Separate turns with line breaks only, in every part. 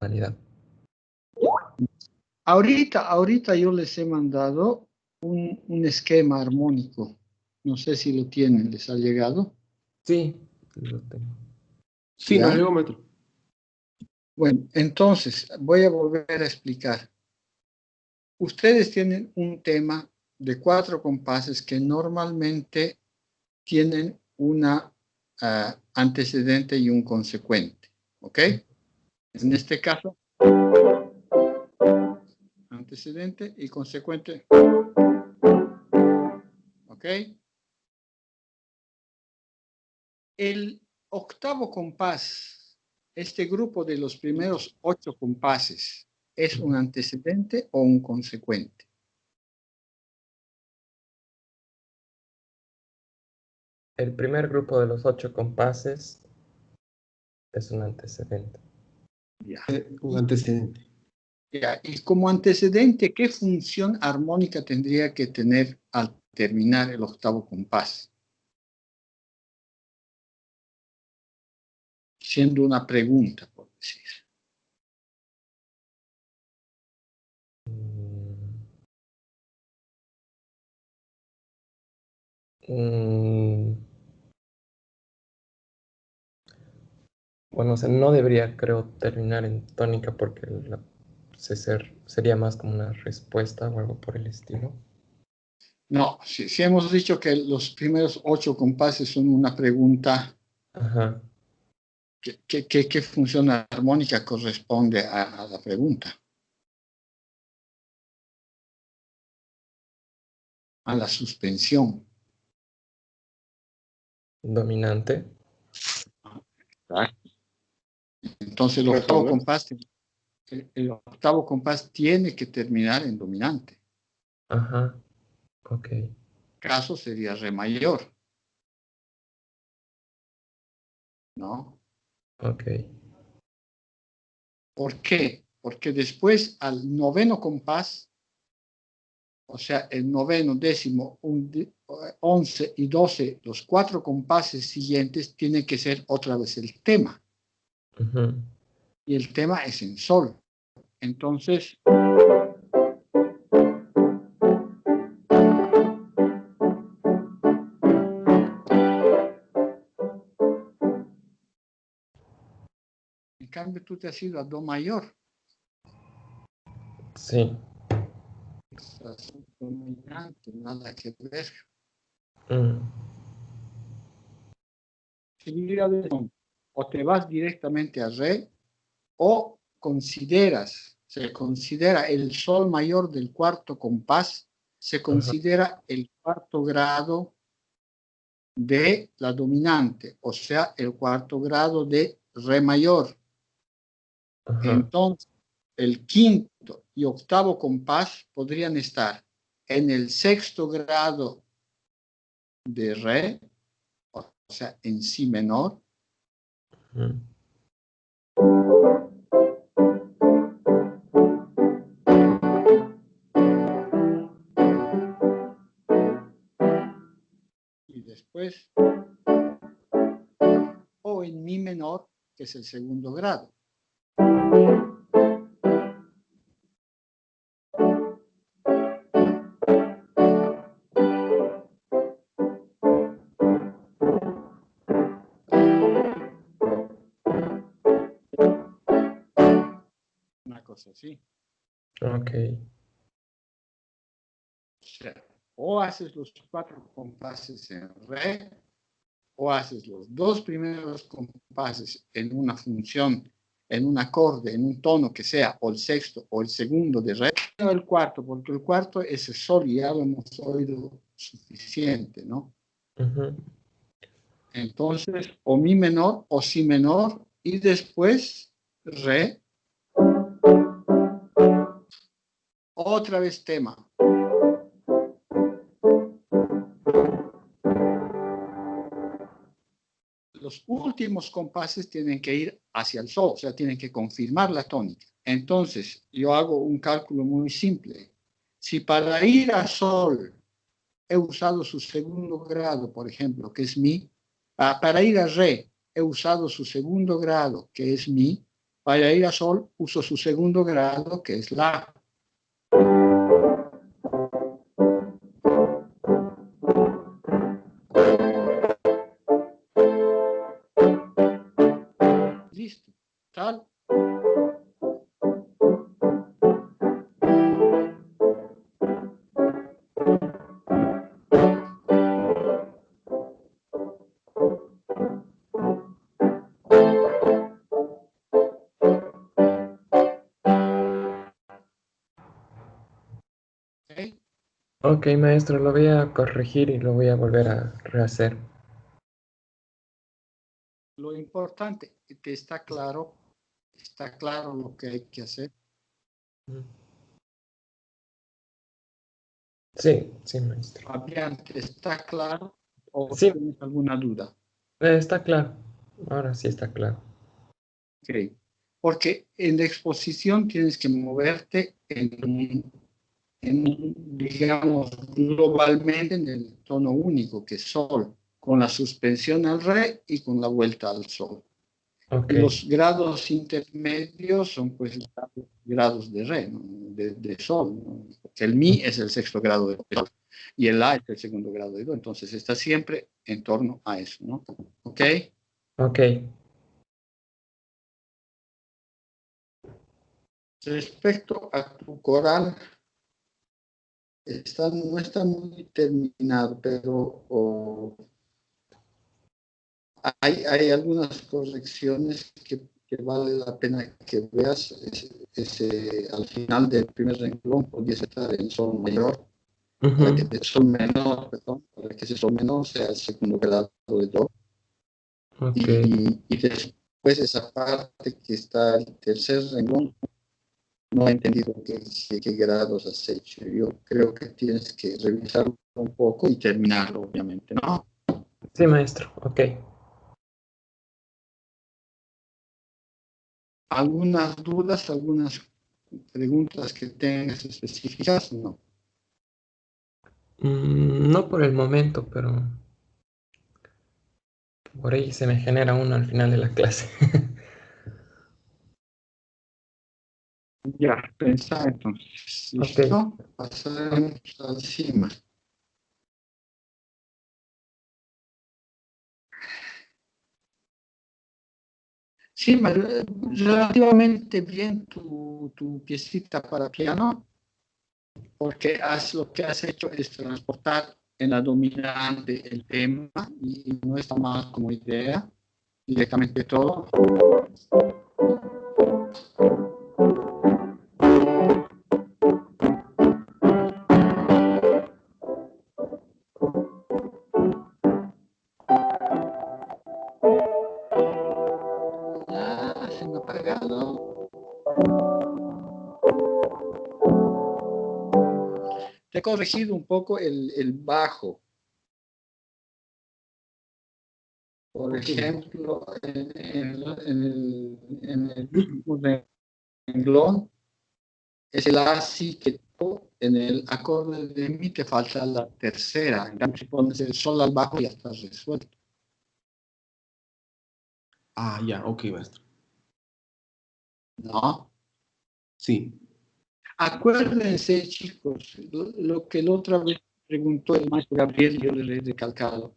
tonalidad.
Ahorita yo les he mandado un esquema armónico. No sé si lo tienen, ¿les ha llegado?
Sí, lo tengo.
Sí,
¿Ya?
nos llegó, maestro.
Bueno, entonces voy a volver a explicar. Ustedes tienen un tema de 4 compases que normalmente tienen una antecedente y un consecuente, ¿ok? En este caso, antecedente y consecuente, ¿ok? El octavo compás, este grupo de los primeros 8 compases, ¿es un antecedente o un consecuente?
El primer grupo de los 8 compases es un antecedente.
Ya.
Un antecedente.
Ya. Y como antecedente, ¿qué función armónica tendría que tener al terminar el octavo compás? Siendo una pregunta, por decir.
Bueno, o sea, no debería, creo, terminar en tónica porque sería más como una respuesta o algo por el estilo.
No, si hemos dicho que los primeros 8 compases son una pregunta,
Ajá.
¿qué función armónica corresponde a la pregunta? A la suspensión.
Dominante.
Entonces el octavo compás tiene que terminar en dominante.
Ajá. Ok.
Caso sería re mayor. ¿No?
Ok.
¿Por qué? Porque después al noveno compás, o sea, el noveno, décimo, 11 y 12, los 4 compases siguientes tienen que ser otra vez el tema.
Ujú.
Y el tema es en sol. Entonces, en cambio tú te has ido a do mayor.
Sí.
Es dominante, nada que ver.
Mm. O
te vas directamente a re, o se considera el sol mayor del cuarto compás, se
Ajá.
considera el cuarto grado de la dominante, o sea, el cuarto grado de re mayor.
Ajá.
Entonces, el quinto y octavo compás podrían estar en el sexto grado de re, o sea, en si menor,
Ujú.
y después o en mi menor, que es el segundo grado. Una cosa así.
Ok.
O sea, o haces los 4 compases en re, o haces los 2 primeros compases en una función, en un acorde, en un tono que sea o el sexto o el segundo de re, o el cuarto, porque el cuarto es el sol y ya lo hemos oído suficiente, ¿no?
Ujú.
Entonces, o mi menor o si menor y después re, otra vez tema. Los últimos compases tienen que ir hacia el sol, o sea, tienen que confirmar la tónica. Entonces, yo hago un cálculo muy simple. Si para ir a sol he usado su segundo grado, por ejemplo, que es mi, para ir a re he usado su segundo grado, que es mi, Para ir a sol uso su segundo grado, que es la. Listo. Tal. ¿Ok?
Ok, maestro, lo voy a corregir y lo voy a volver a rehacer.
Lo importante es que está claro lo que hay que hacer.
Sí, sí, maestro.
Fabián, ¿te está claro o
Sí,
tienes alguna duda?
está claro. Ahora sí está claro.
Ok. Porque en la exposición tienes que moverte digamos, globalmente en el tono único, que es sol, con la suspensión al re y con la vuelta al sol.
Ok,
Y los grados intermedios son pues grados de re, ¿no? de sol, ¿no? Porque el mi es el sexto grado de sol y el la es el segundo grado de do. Entonces está siempre en torno a eso, ¿no? ¿Ok?
ok.
Respecto a tu coral, no está muy terminado, pero hay algunas correcciones que vale la pena que veas. Al final del primer renglón podría estar en sol mayor, para que
Ujú,
sol menor, perdón, para que ese sol menor sea el segundo grado de do.
ok,
Y después esa parte que está el tercer renglón, no he entendido qué grados has hecho. Yo creo que tienes que revisarlo un poco y terminarlo, obviamente, ¿no?
sí, maestro. Ok.
¿Algunas dudas, algunas preguntas que tengas específicas? No.
No por el momento, pero por ahí se me genera uno al final de la clase.
Ya, pensá entonces.
Ok.
¿Listo? Pasaremos encima. Sí, relativamente bien tu piecita para piano, porque lo que has hecho es transportar en la dominante el tema y no está más como idea, directamente todo. Ah, se me ha apagado. Te he corregido un poco el bajo. Por ejemplo, en el último renglón es el la si que en el acorde de mi te falta la tercera. En cambio, si pones el sol al bajo ya estás resuelto.
Ah, ya, ok, maestro.
¿No?
Sí.
Acuérdense, chicos, lo que la otra vez preguntó el maestro Gabriel, yo le he recalcado.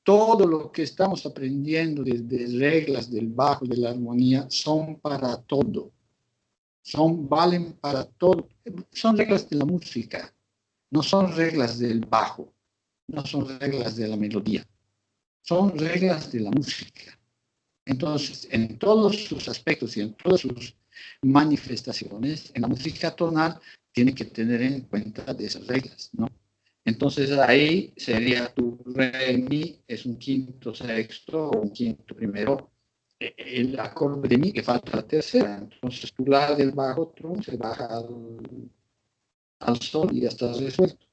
Todo lo que estamos aprendiendo desde reglas del bajo, de la armonía, son para todo. Valen para todo. Son reglas de la música, no son reglas del bajo, no son reglas de la melodía, son reglas de la música. Entonces, en todos sus aspectos y en todas sus manifestaciones, en la música tonal, tiene que tener en cuenta de esas reglas, ¿no? Entonces ahí sería tu re, mi, es un quinto sexto o un quinto primero, el acorde de mi que falta la tercera. Entonces tu la del bajo tron se baja al sol y ya está resuelto.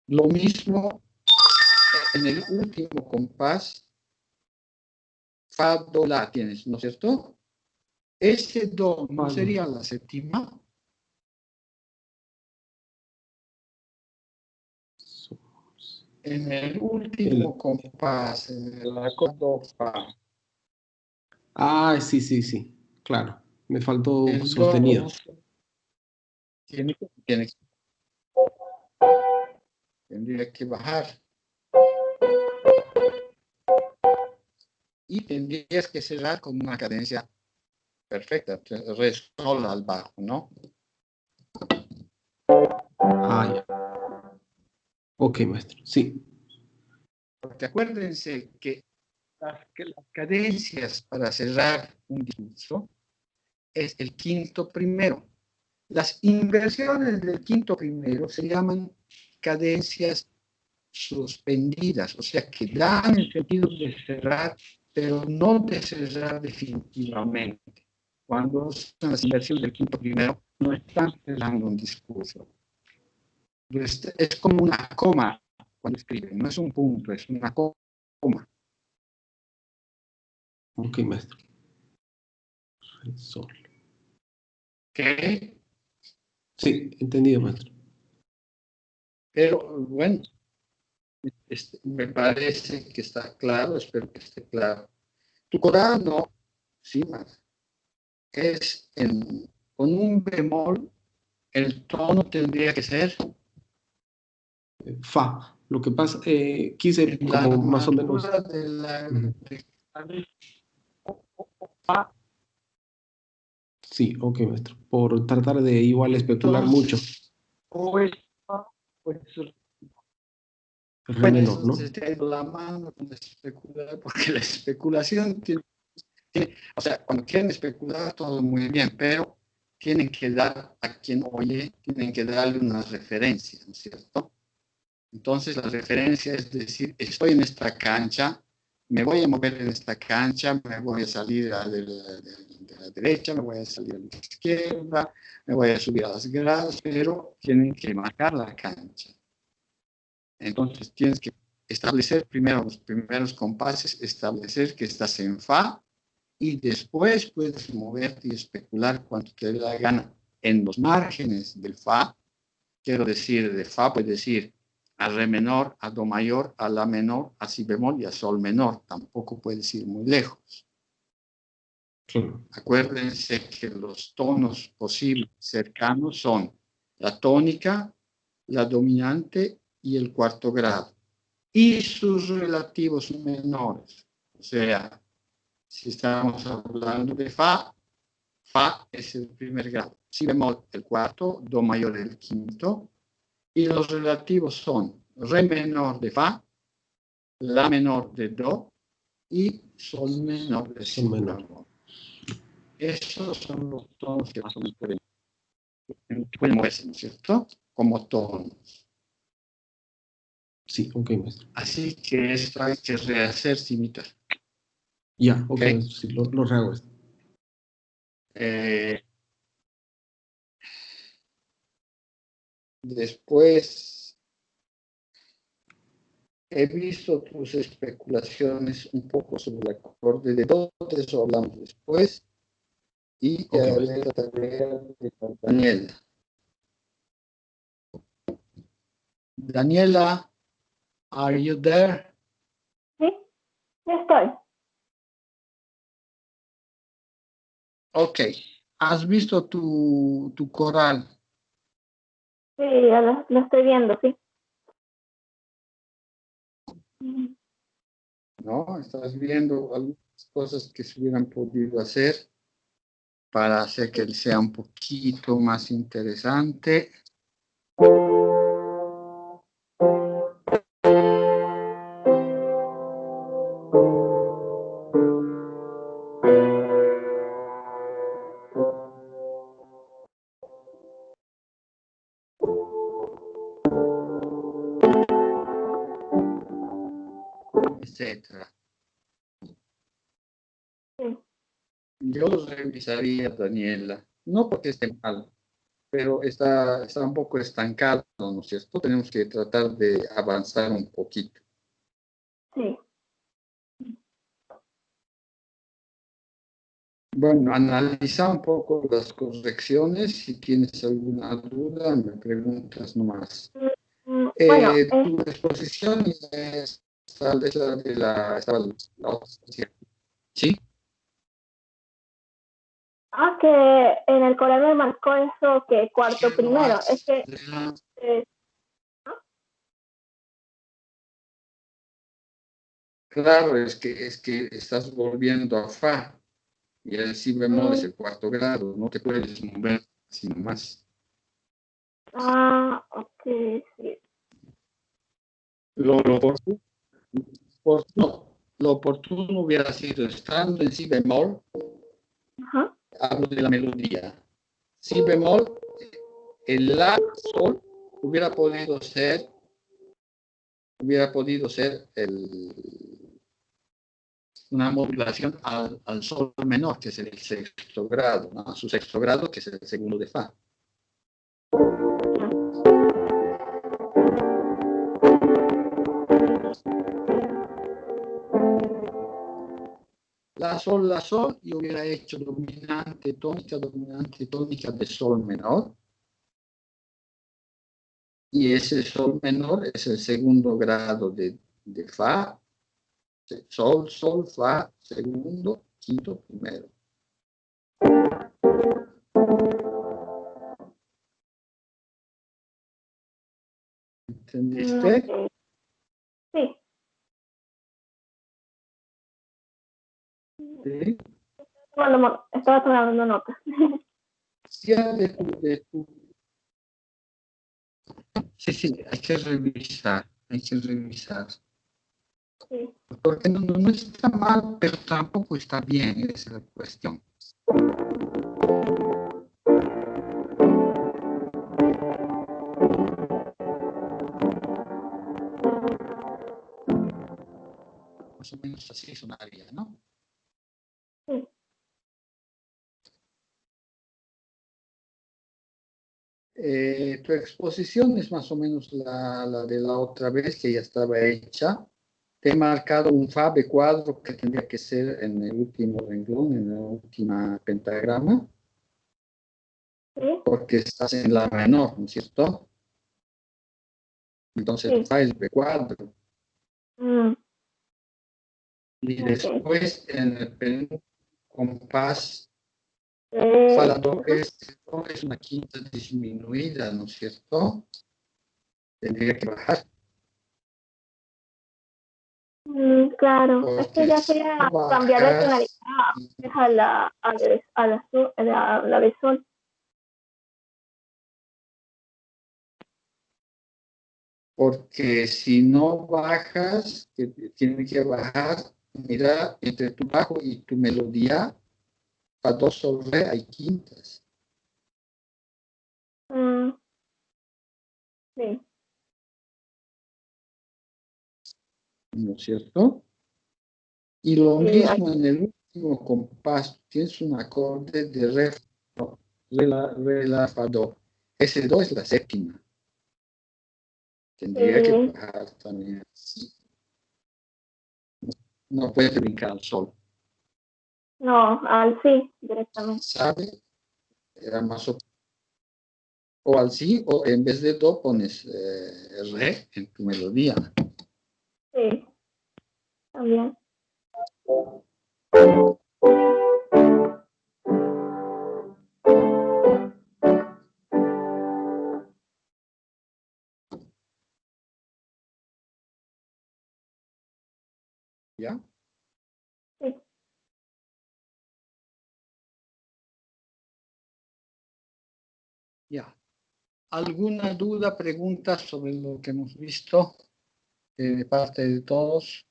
Lo mismo en el último compás, fa, do, la tienes, ¿no es cierto? Ese do no
Vale.
sería la séptima. En el último
El-
compás, en el acorde do, fa,
Ah, sí, sí, sí. Claro. Me faltó
El
sostenido.
do tendría que bajar. Y tendrías que cerrar con una cadencia perfecta, re sol al bajo, ¿no?
Ah, ya. Ok, maestro. Sí.
Porque acuérdense que las cadencias para cerrar un discurso es el quinto primero. Las inversiones del quinto primero se llaman cadencias suspendidas, o sea que dan el sentido de cerrar, pero no de cerrar definitivamente. Cuando usan las inversiones del quinto primero, no están cerrando un discurso. Es como una coma cuando escriben, no es un punto, es una coma.
Ok, maestro. Re, sol.
¿Ok?
Sí, entendido, maestro.
Pero bueno, me parece que está claro, espero que esté claro. Tu coral no, sí, más. Es con un bemol, el tono tendría que ser
Fa. Lo que pasa, quise
en la
como más o menos.
armadura de la
Ujú.
fa.
Sí, ok, maestro. Por tratar de igual especular mucho.
Entonces, o es fa, pues,
Re
bueno,
menor,
eso
¿no?
se te ha ido la mano con especular, porque la especulación o sea, cuando quieren especular todo muy bien, pero tienen que dar a quien oye, tienen que darle una referencia, ¿no es cierto? Entonces, la referencia es decir, estoy en esta cancha, me voy a mover en esta cancha, me voy a salir de la derecha, me voy a salir a la izquierda, me voy a subir a las gradas, pero tienen que marcar la cancha. Entonces, tienes que establecer primero los primeros compases, establecer que estás en fa, y después puedes moverte y especular cuanto te dé la gana. En los márgenes del fa, quiero decir, de fa puedes decir a re menor, a do mayor, a la menor, a si bemol y a sol menor. Tampoco puedes ir muy lejos.
Claro.
Acuérdense que los tonos posibles cercanos son la tónica, la dominante y el cuarto grado. Y sus relativos menores. O sea, si estamos hablando de fa, fa es el primer grado, si bemol el cuarto, do mayor el quinto, y los relativos son re menor de fa, la menor de do y sol menor de
Son
si
menor.
bemol. Esos son los tonos que más o menos pueden moverse, ¿no es cierto? Como tonos.
Sí, ok, maestro.
Así que esto hay que rehacer sin imitar.
Ya, ok,
¿Okay?
maestro. Sí, lo rehago esto.
Después he visto tus especulaciones un poco sobre el acorde de do, de eso hablamos después. Y
Ok,
a
maestro.
ver la tarea de Daniela. Daniela, are you there?
Sí, ya estoy.
Ok. ¿Has visto tu coral?
Sí, ya lo estoy viendo, sí.
¿No? ¿Estás viendo algunas cosas que se hubieran podido hacer para hacer que él sea un poquito más interesante? Etcétera.
Sí.
Yo los revisaría, Daniela. No porque esté mal, pero está un poco estancado, ¿no es cierto? Tenemos que tratar de avanzar un poquito.
Sí.
Bueno, analiza un poco las correcciones. Si tienes alguna duda, me preguntas nomás.
Bueno,
Tu exposición es tal vez la de la otra, ¿cierto? ¿Sí?
Que en el Corel me marcó eso que cuarto primero. Es que
claro, es que estás volviendo a Fa y el si bemol es el cuarto grado, no te puedes mover sino más.
ok, sí.
Lo oportuno hubiera sido estando en si bemol,
Ajá.
hablo de la melodía. Si bemol, el la, sol, hubiera podido ser una modulación al sol menor, que es el sexto grado, ¿no? A su sexto grado, que es el segundo de Fa. La, sol, y hubiera hecho dominante, tónica de sol menor. Y ese sol menor es el segundo grado de Fa. Sol, Fa, segundo, quinto, primero. ¿Entendiste?
Okay. Sí.
Sí.
Estaba tomando notas.
Sí, hay que revisar,
Sí.
Porque no está mal, pero tampoco está bien, esa es la cuestión. Más o menos así sonaría, ¿no?
Sí.
Tu exposición es más o menos la de la otra vez, que ya estaba hecha. Te he marcado un Fa de cuadro que tendría que ser en el último renglón, en la última pentagrama,
Sí.
porque estás en la menor, ¿no es cierto? Entonces
Sí.
tu Fa es de cuadro. Y
Okay.
después en el penúltimo compás, Fa la do es una quinta disminuida, ¿no es cierto? Tendría que bajar.
Claro, es que
Porque
ya
si
quería cambiar de tonalidad
bajas,
a la de sol.
porque si no bajas, tiene que bajar, mira, entre tu bajo y tu melodía, para do, sol, re, hay quintas,
Sí.
¿no es cierto? Y lo
Sí.
mismo en el último compás, tienes un acorde de re, no, re, la, fa, do. Ese do es la séptima. Tendría que
Sí.
bajar también. No puedes brincar al sol.
No, al sí, directamente.
¿Sabe? Era más o al sí, o en vez de do pones re en tu melodía.
Sí, también.
¿Ya?
Sí.
Ya. ¿Alguna duda, pregunta sobre lo que hemos visto de parte de todos?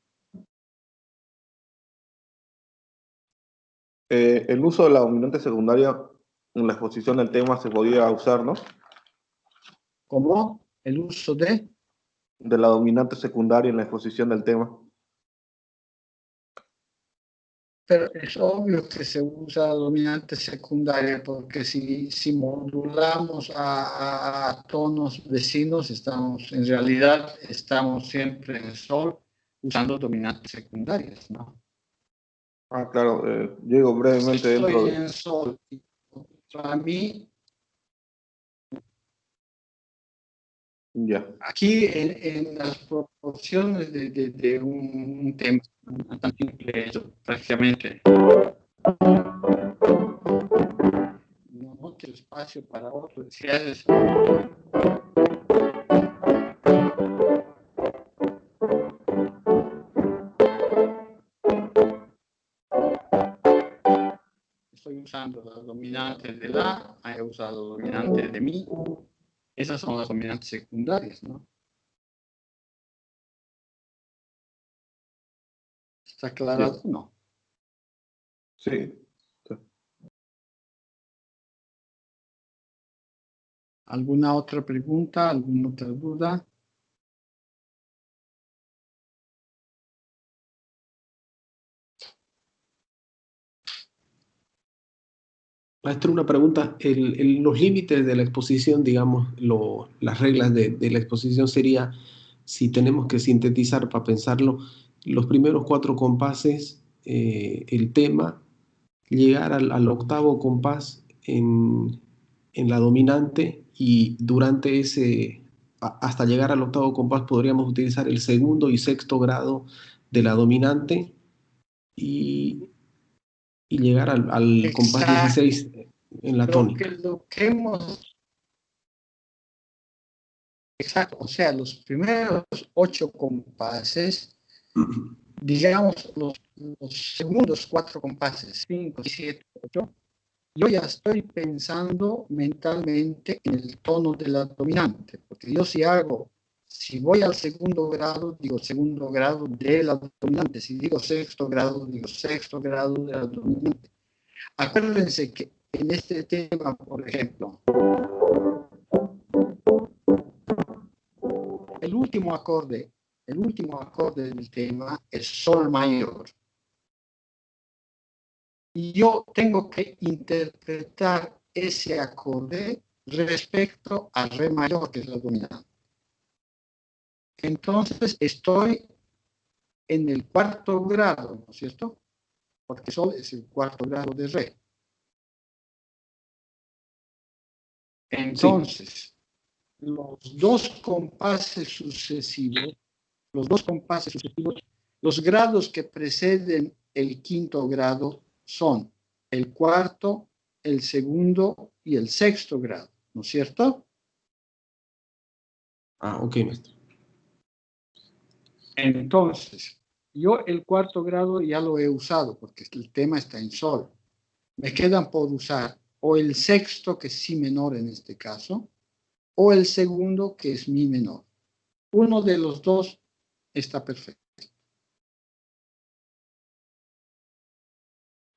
El uso de la dominante secundaria en la exposición del tema se podía usar, ¿no?
¿Cómo? El uso de...
De la dominante secundaria en la exposición del tema.
Pero es obvio que se usa la dominante secundaria porque si modulamos a tonos vecinos, en realidad estamos siempre en sol usando dominantes secundarias, ¿no?
Ah, claro, yo digo brevemente
Si
dentro
estoy
de...
en sol y para mí,
Ya.
aquí en las proporciones de un tema tan simple, prácticamente. dándote espacio para otro. Si haces estoy usando la dominante de la, he usado la dominante de mi. Esas son las dominantes secundarias, ¿no? ¿Está aclarado? No.
Sí.
¿Alguna otra pregunta? ¿Alguna otra duda?
Maestro, una pregunta. Los límites de la exposición, digamos, las reglas de la exposición sería, si tenemos que sintetizar para pensarlo, los primeros 4 compases, el tema, llegar al octavo compás en la dominante y durante hasta llegar al octavo compás podríamos utilizar el segundo y sexto grado de la dominante y llegar al compás
Exacto.
16 en la tónica.
Lo que hemos... Exacto. O sea, los primeros 8 compases, digamos, los segundos 4 compases, 5, 7, 8, yo ya estoy pensando mentalmente en el tono de la dominante, porque yo si voy al segundo grado, digo segundo grado de la dominante, si digo sexto grado, digo sexto grado de la dominante. Acuérdense que en este tema, por ejemplo, el último acorde del tema es sol mayor. Y yo tengo que interpretar ese acorde respecto al re mayor, que es la dominante. Entonces estoy en el cuarto grado, ¿no es cierto? Porque sol es el cuarto grado de re. Entonces, los dos compases sucesivos, los grados que preceden el quinto grado son el cuarto, el segundo y el sexto grado, ¿no es cierto?
Ah, ok, maestro.
Entonces, yo el cuarto grado ya lo he usado porque el tema está en sol. Me quedan por usar o el sexto, que es si menor en este caso, o el segundo, que es mi menor. Uno de los dos está perfecto.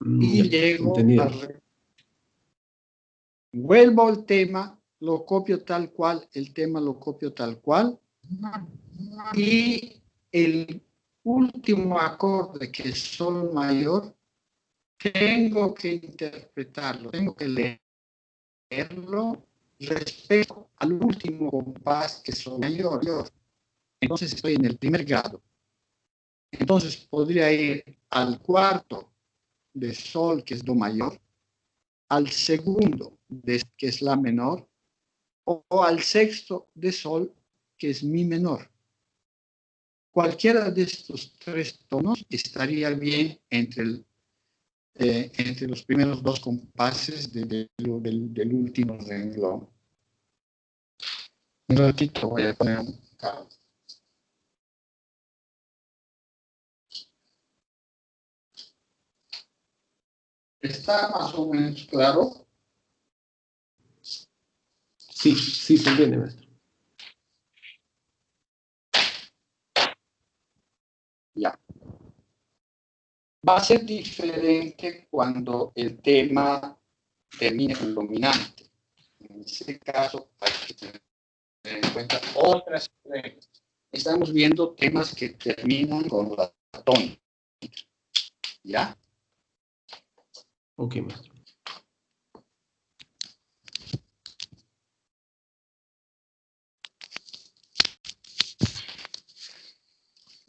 Y llego
Entendido.
vuelvo al tema, lo copio tal cual, el tema lo copio tal cual, y el último acorde, que es sol mayor, tengo que interpretarlo, tengo que leerlo respecto al último compás, que es sol mayor. Entonces estoy en el primer grado. Entonces podría ir al cuarto de sol, que es do mayor, al segundo, que es la menor, o al sexto de sol, que es mi menor. Cualquiera de estos 3 tonos estaría bien entre los primeros 2 compases del último renglón. Un ratito voy a poner un cable. ¿Está más o menos claro?
Sí, sí se entiende, maestro.
Ya. Va a ser diferente cuando el tema termine con dominante. En ese caso, hay que tener en cuenta otras reglas. Estamos viendo temas que terminan con la tónica. ¿Ya?
Ok, maestro.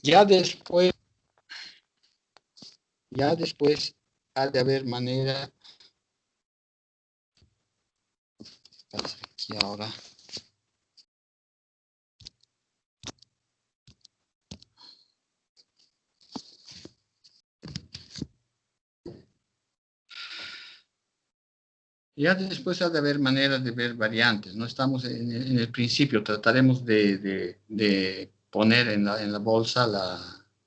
Ya después ha de haber manera. Aquí ahora. Ya después ha de haber maneras de ver variantes. No estamos en el principio, trataremos de poner en la bolsa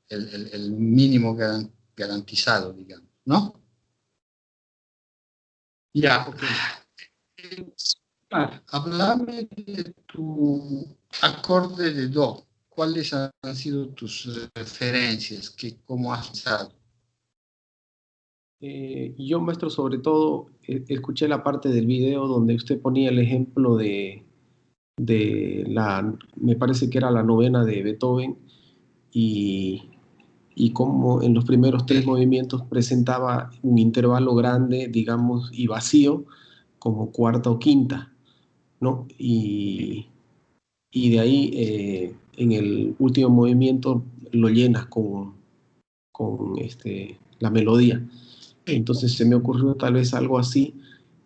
el mínimo garantizado, digamos, ¿no? Ya.
Ok.
Háblame de tu acorde de do. ¿Cuáles han sido tus referencias? ¿Cómo has usado?
Yo, maestro, sobre todo, escuché la parte del video donde usted ponía el ejemplo me parece que era la novena de Beethoven, y, y cómo en los primeros tres movimientos presentaba un intervalo grande, digamos, y vacío, como cuarta o quinta, ¿no? Y de ahí, en el último movimiento, lo llenas con la melodía. Entonces se me ocurrió tal vez algo así,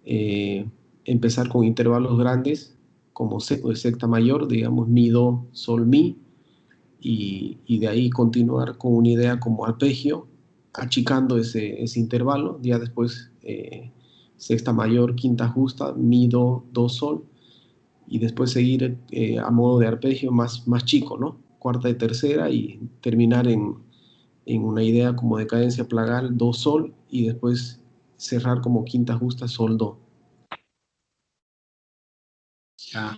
eh, empezar con intervalos grandes, como sexta mayor, digamos, mi, do, sol, mi, y de ahí continuar con una idea como arpegio, achicando ese intervalo, ya después sexta mayor, quinta justa, mi, do, do, sol, y después seguir a modo de arpegio más chico, ¿no? Cuarta y tercera, y terminar en una idea como de cadencia plagal, do, sol, y después cerrar como quinta justa, sol, do.
Ya.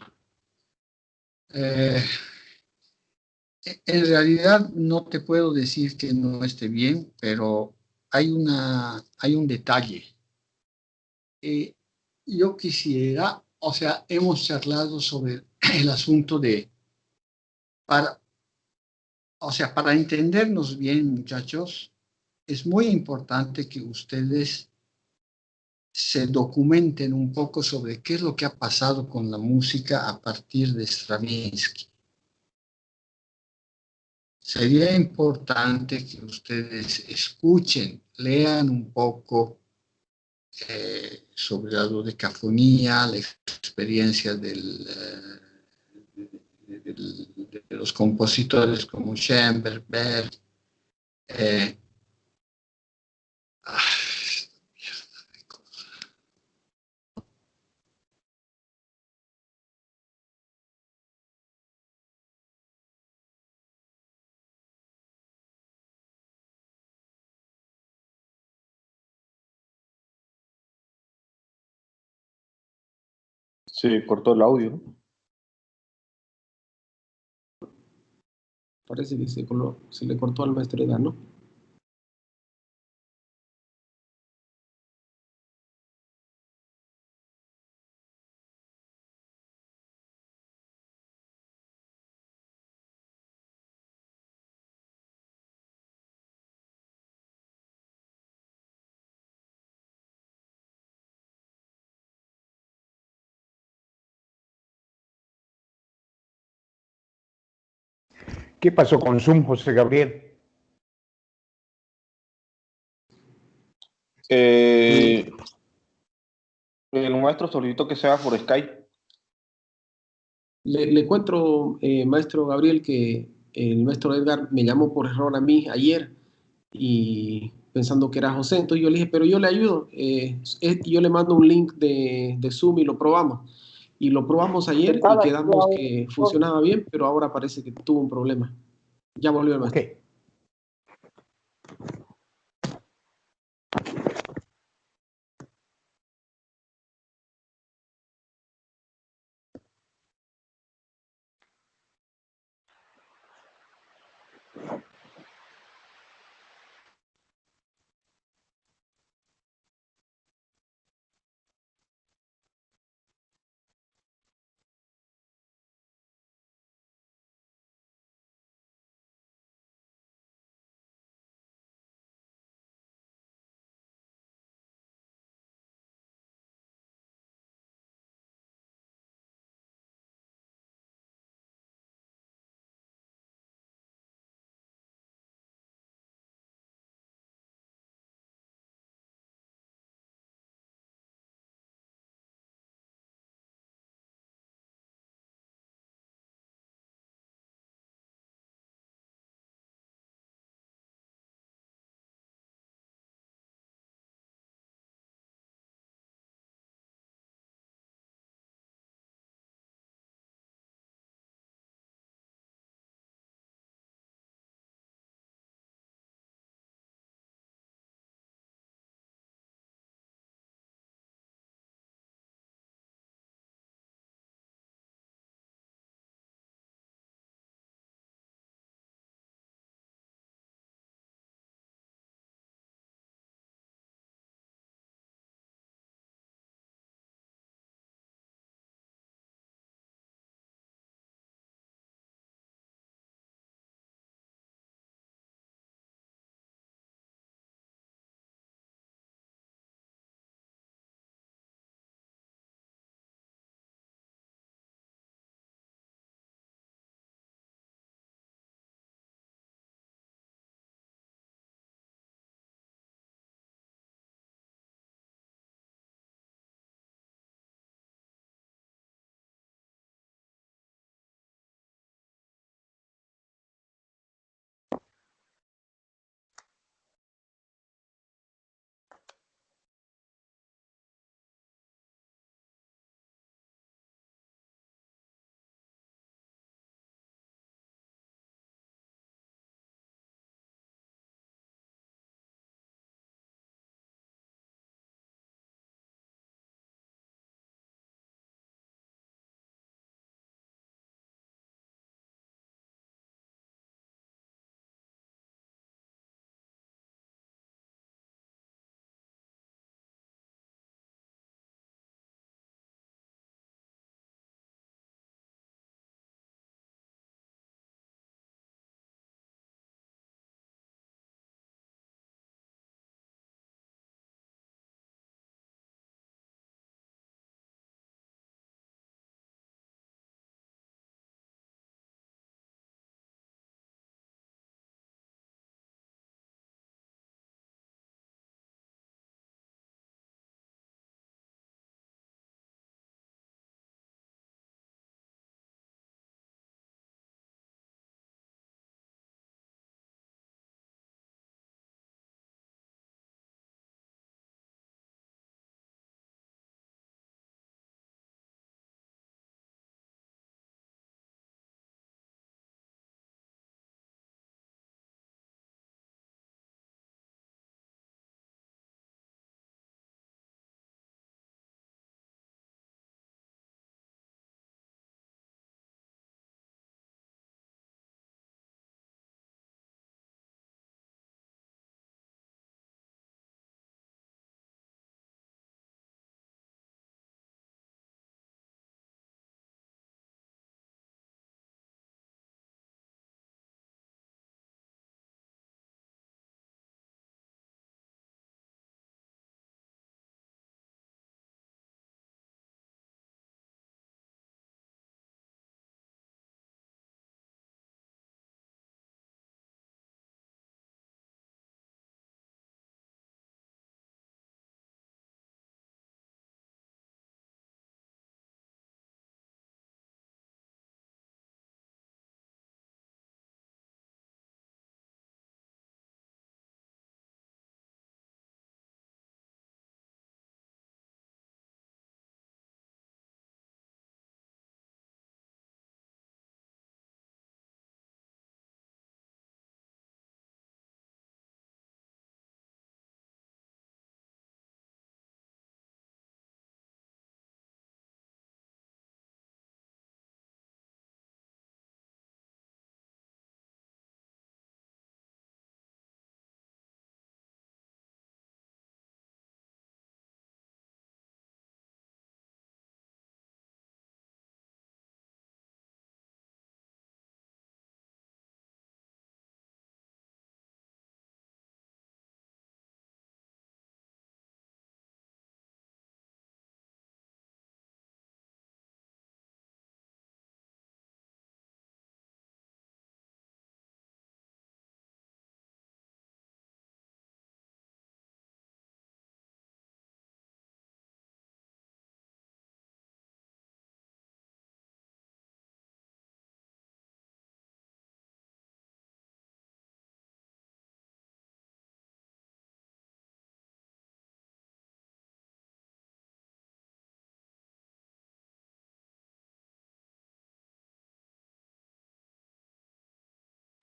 Eh, En realidad no te puedo decir que no esté bien, pero hay un detalle. Eh, yo quisiera, o sea, hemos charlado sobre el asunto para, o sea, para entendernos bien, muchachos, es muy importante que ustedes se documenten un poco sobre qué es lo que ha pasado con la música a partir de Stravinsky. Sería importante que ustedes escuchen, lean un poco sobre la dodecafonía, la experiencia de los compositores como Schoenberg, Berg. Eh, ah,
Se cortó el audio, ¿no?
Parece que se le cortó al maestro Edad, ¿no?
¿Qué pasó con Zoom, José Gabriel?
Eh, el maestro solicitó que sea por Skype.
Le cuento, maestro Gabriel, que el maestro Edgar me llamó por error a mí ayer, y pensando que era José, entonces yo le dije, pero yo le ayudo, yo le mando un link de Zoom y lo probamos. Y lo probamos ayer y quedamos que funcionaba bien, pero ahora parece que tuvo un problema. Ya volvió el maestro.
Ok.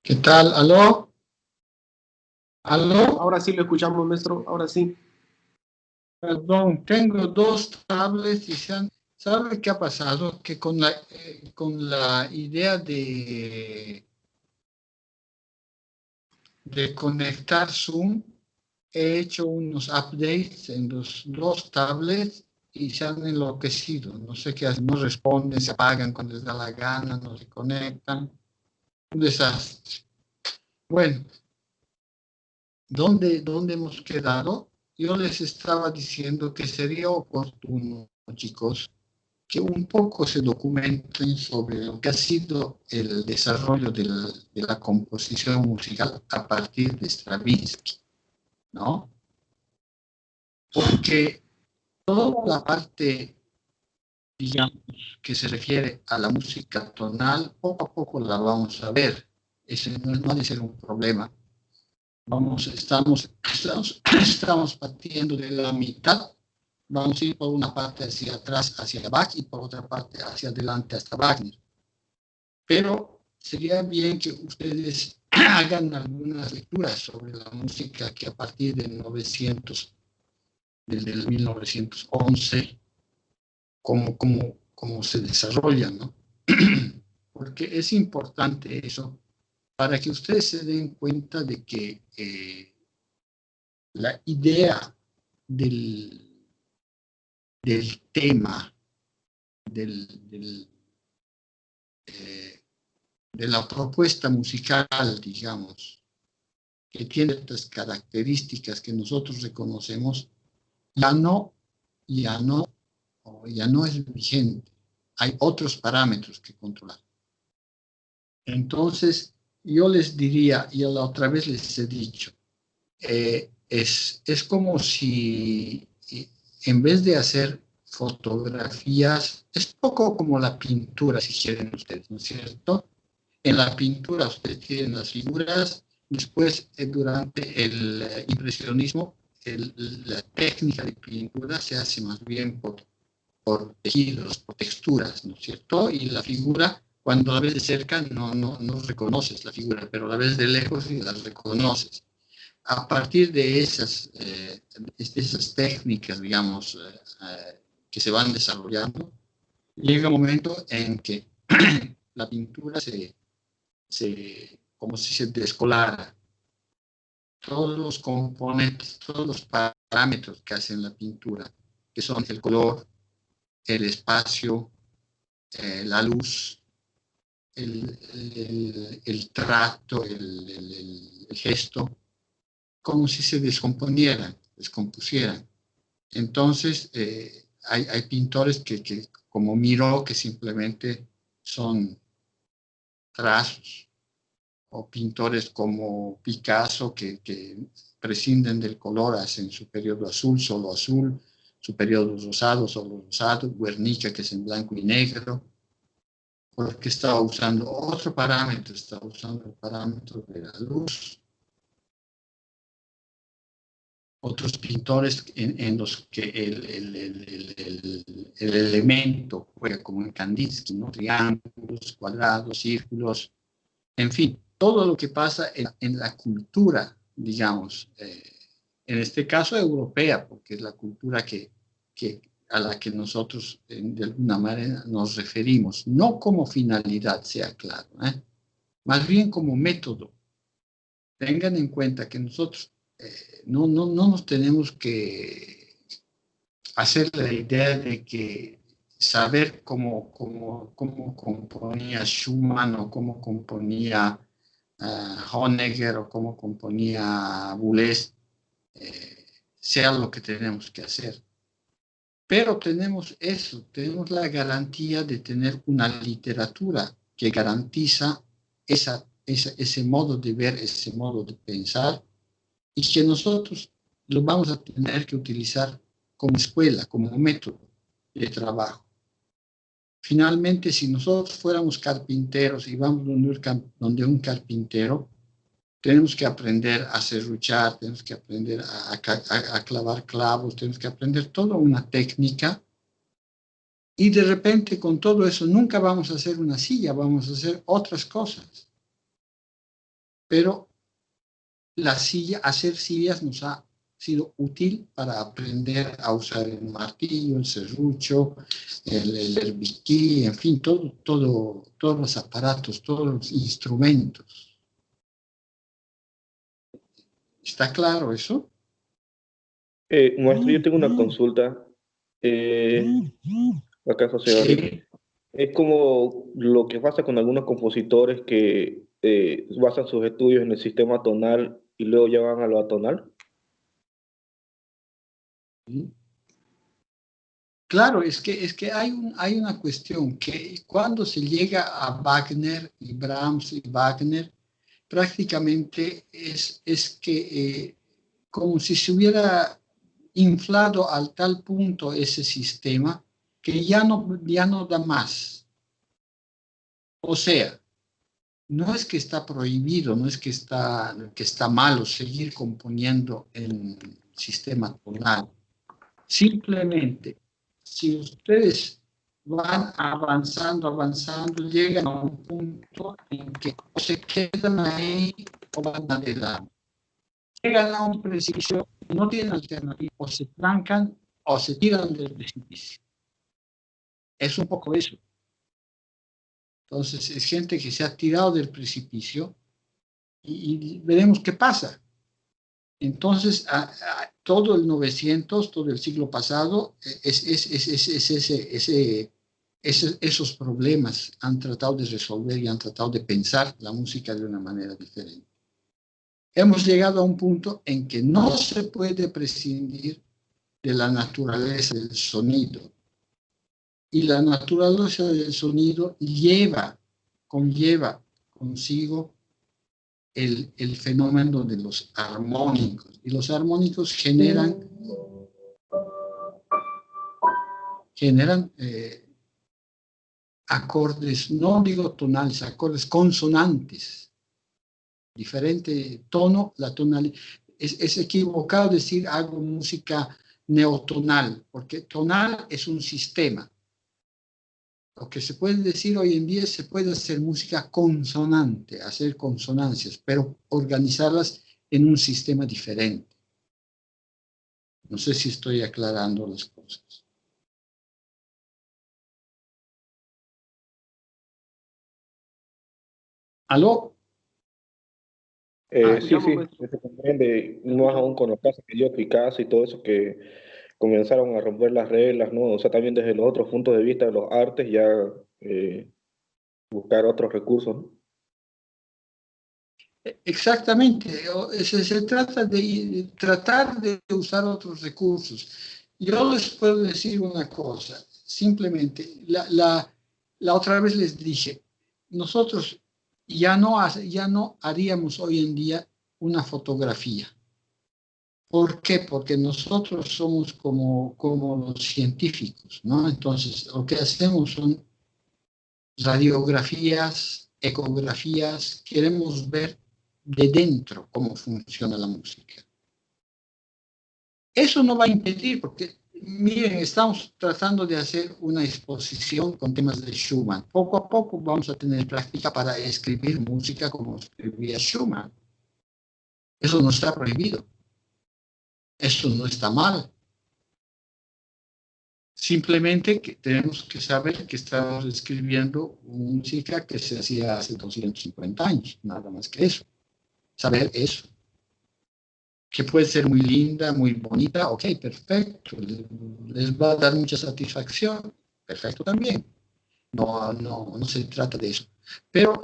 ¿Qué tal? ¿Aló? ¿Aló?
Ahora sí lo escuchamos, maestro, ahora sí.
Perdón, tengo dos tablets y ¿sabe qué ha pasado? Que con la idea de conectar Zoom, he hecho unos updates en los dos tablets y se han enloquecido. No sé qué hacen, no responden, se apagan cuando les da la gana, no se conectan. Un desastre. Bueno, ¿dónde hemos quedado? Yo les estaba diciendo que sería oportuno, chicos, que un poco se documenten sobre lo que ha sido el desarrollo de la composición musical a partir de Stravinsky, ¿no? Porque toda la parte, digamos, que se refiere a la música tonal, poco a poco la vamos a ver. Ese no ha de ser un problema. Estamos partiendo de la mitad, vamos a ir por una parte hacia atrás, hacia Bach, y por otra parte hacia adelante hasta Wagner. Pero sería bien que ustedes hagan algunas lecturas sobre la música que a partir del 1911, cómo se desarrolla, ¿no? Porque es importante eso, para que ustedes se den cuenta de que la idea del tema, de la propuesta musical, digamos, que tiene estas características que nosotros reconocemos, ya no es vigente. Hay otros parámetros que controlar. Entonces, yo les diría, y la otra vez les he dicho, es como si en vez de hacer fotografías, es poco como la pintura, si quieren ustedes, ¿no es cierto? En la pintura ustedes tienen las figuras, después durante el impresionismo, la técnica de pintura se hace más bien por tejidos, por texturas, ¿no es cierto? Y la figura, cuando la ves de cerca, no reconoces la figura, pero la ves de lejos y la reconoces. A partir de esas téccnicas, digamos, que se van desarrollando, llega un momento en que la pintura como si se descolara. Todos los componentes, todos los parámetros que hacen la pintura, que son el color, el espacio, la luz, el trato, el gesto, como si se descompusieran. Entonces, hay pintores que como Miró, que simplemente son trazos, o pintores como Picasso, que prescinden del color, hacen su periodo azul, solo azul, su periodo rosado, solo rosado, Guernica, que es en blanco y negro, porque estaba usando otro parámetro, estaba usando el parámetro de la luz. Otros pintores en los que el elemento juega como en Kandinsky, ¿no? Triángulos, cuadrados, círculos, en fin, todo lo que pasa en la cultura, digamos, en este caso europea, porque es la cultura a la que nosotros de alguna manera nos referimos, no como finalidad, sea claro, más bien como método. Tengan en cuenta que nosotros no nos tenemos que hacer la idea de que saber cómo componía Schumann o cómo componía Honegger o cómo componía Boulez, sea lo que tenemos que hacer. Pero tenemos la garantía de tener una literatura que garantiza ese modo de ver, ese modo de pensar, y que nosotros lo vamos a tener que utilizar como escuela, como método de trabajo. Finalmente, si nosotros fuéramos carpinteros y vamos donde un carpintero, tenemos que aprender a serruchar, tenemos que aprender a clavar clavos, tenemos que aprender toda una técnica, y de repente con todo eso nunca vamos a hacer una silla, vamos a hacer otras cosas. pero hacer sillas nos ha sido útil para aprender a usar el martillo, el serrucho, el herbiquí, en fin, todos los aparatos, todos los instrumentos. ¿Está claro eso?
Maestro, yo tengo una consulta. Acá, José Gabriel.
Sí.
Es como lo que pasa con algunos compositores que basan sus estudios en el sistema tonal y luego ya van a lo atonal.
Claro, es que hay una cuestión que cuando se llega a Wagner y Brahms y Wagner, prácticamente es que como si se hubiera inflado al tal punto ese sistema que ya no da más. O sea, no es que está prohibido, no es que está malo seguir componiendo en sistema tonal. Simplemente, si ustedes van avanzando, llegan a un punto en que o se quedan ahí o van adelante. Llegan a un precipicio, no tienen alternativa, o se trancan o se tiran del precipicio. Es un poco eso. Entonces, es gente que se ha tirado del precipicio y veremos qué pasa. Entonces, todo el 900, todo el siglo pasado, esos problemas han tratado de resolver y han tratado de pensar la música de una manera diferente. Hemos llegado a un punto en que no se puede prescindir de la naturaleza del sonido. Y la naturaleza del sonido conlleva consigo el fenómeno de los armónicos. Y los armónicos generan acordes, no digo tonales, acordes consonantes. Diferente tono, la tonalidad. Es equivocado decir hago música neotonal, porque tonal es un sistema. Lo que se puede decir hoy en día es se puede hacer música consonante, hacer consonancias, pero organizarlas en un sistema diferente. No sé si estoy aclarando las cosas. ¿Aló?
Sí, se comprende, más aún con los casos que dio Picasso y todo eso que comenzaron a romper las reglas, ¿no? O sea, también desde los otros puntos de vista de los artes ya buscar otros recursos, ¿no?
Exactamente, se trata de tratar de usar otros recursos. Yo les puedo decir una cosa, simplemente, la otra vez les dije, nosotros ya no haríamos hoy en día una fotografía. ¿Por qué? Porque nosotros somos como los científicos, ¿no? Entonces, lo que hacemos son radiografías, ecografías, queremos ver de dentro cómo funciona la música. Eso no va a impedir, porque miren, estamos tratando de hacer una exposición con temas de Schumann. Poco a poco vamos a tener práctica para escribir música como escribía Schumann. Eso no está prohibido. Eso no está mal. Simplemente que tenemos que saber que estamos escribiendo música que se hacía hace 250 años, nada más que eso. Saber eso. Que puede ser muy linda, muy bonita, ok, perfecto, les va a dar mucha satisfacción, perfecto también. No se trata de eso. Pero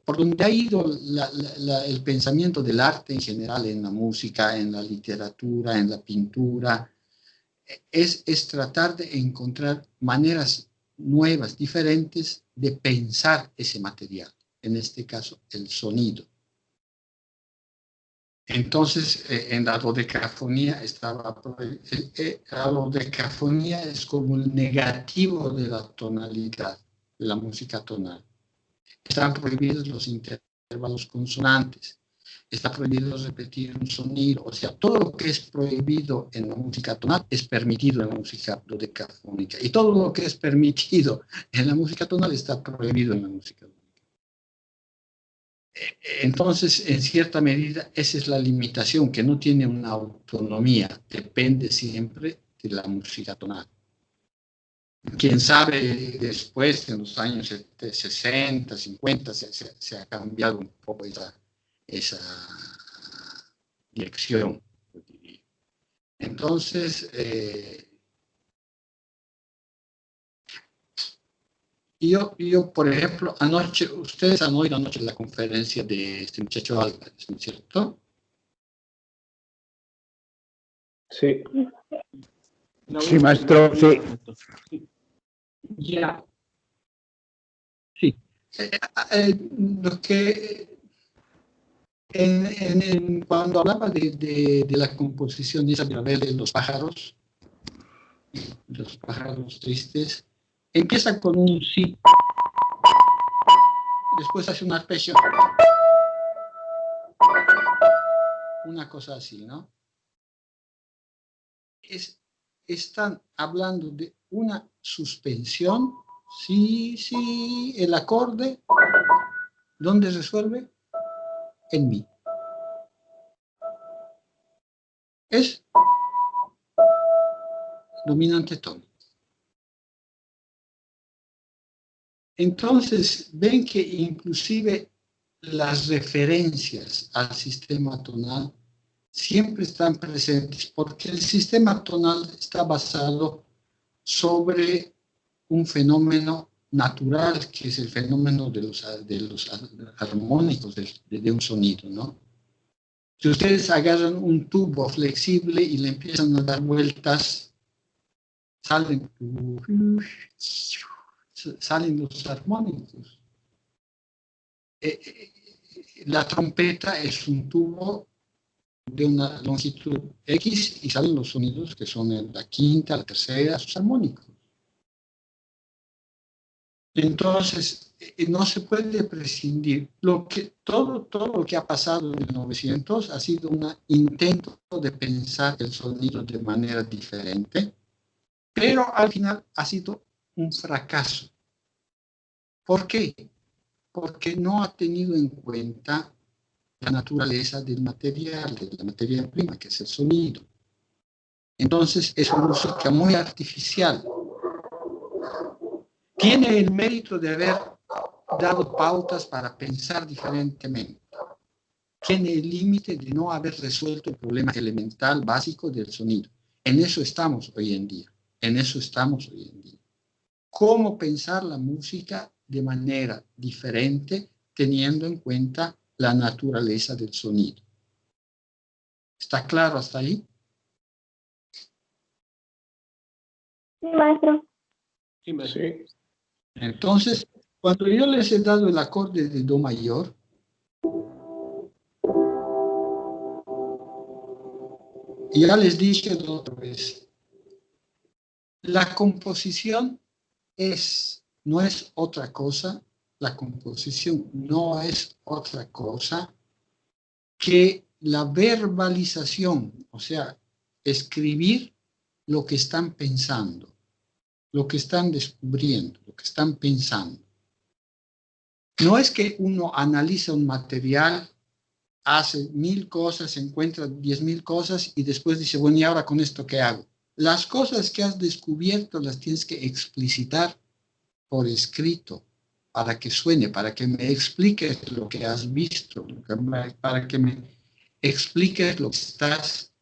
por donde ha ido el pensamiento del arte en general, en la música, en la literatura, en la pintura, es tratar de encontrar maneras nuevas, diferentes de pensar ese material, en este caso el sonido. Entonces, en la dodecafonía la dodecafonía es como el negativo de la tonalidad, de la música tonal. Están prohibidos los intervalos consonantes, está prohibido repetir un sonido, o sea, todo lo que es prohibido en la música tonal es permitido en la música dodecafónica, y todo lo que es permitido en la música tonal está prohibido en la música dodecafónica. Entonces, en cierta medida, esa es la limitación, que no tiene una autonomía, depende siempre de la música tonal. Quién sabe, después, en los años 60, 50, se ha cambiado un poco esa dirección. Entonces, yo, por ejemplo, anoche, ustedes han oído anoche la conferencia de este muchacho Álvarez, ¿no es cierto?
Sí.
Sí, maestro, sí.
Ya. Sí. Lo que cuando hablaba de la composición de Isabel de los pájaros tristes, empieza con un sí, después hace un arpegio, una cosa así, ¿no? Están hablando de una suspensión, sí, el acorde, ¿dónde resuelve? En mi. Es dominante tónico. Entonces, ven que inclusive las referencias al sistema tonal siempre están presentes, porque el sistema tonal está basado sobre un fenómeno natural, que es el fenómeno de los armónicos de un sonido, ¿no? Si ustedes agarran un tubo flexible y le empiezan a dar vueltas, salen los armónicos. La trompeta es un tubo de una longitud X y salen los sonidos que son la quinta, la tercera, sus armónicos. Entonces, no se puede prescindir. Todo lo que ha pasado en 1900 ha sido un intento de pensar el sonido de manera diferente, pero al final ha sido un fracaso. ¿Por qué? Porque no ha tenido en cuenta la naturaleza del material, de la materia prima, que es el sonido. Entonces, es una música muy artificial. Tiene el mérito de haber dado pautas para pensar diferentemente. Tiene el límite de no haber resuelto el problema elemental básico del sonido. En eso estamos hoy en día. ¿Cómo pensar la música de manera diferente, teniendo en cuenta la naturaleza del sonido? ¿Está claro hasta ahí?
Sí, maestro.
Sí.
Entonces, cuando yo les he dado el acorde de Do mayor, y ya les dije otra vez, la composición no es otra cosa, la composición no es otra cosa que la verbalización, o sea, escribir lo que están pensando, lo que están descubriendo, lo que están pensando. No es que uno analiza un material, hace 1000 cosas, encuentra 10.000 cosas y después dice, bueno, ¿y ahora con esto qué hago? Las cosas que has descubierto las tienes que explicitar por escrito para que suene, para que me expliques lo que has visto, para que me expliques lo que estás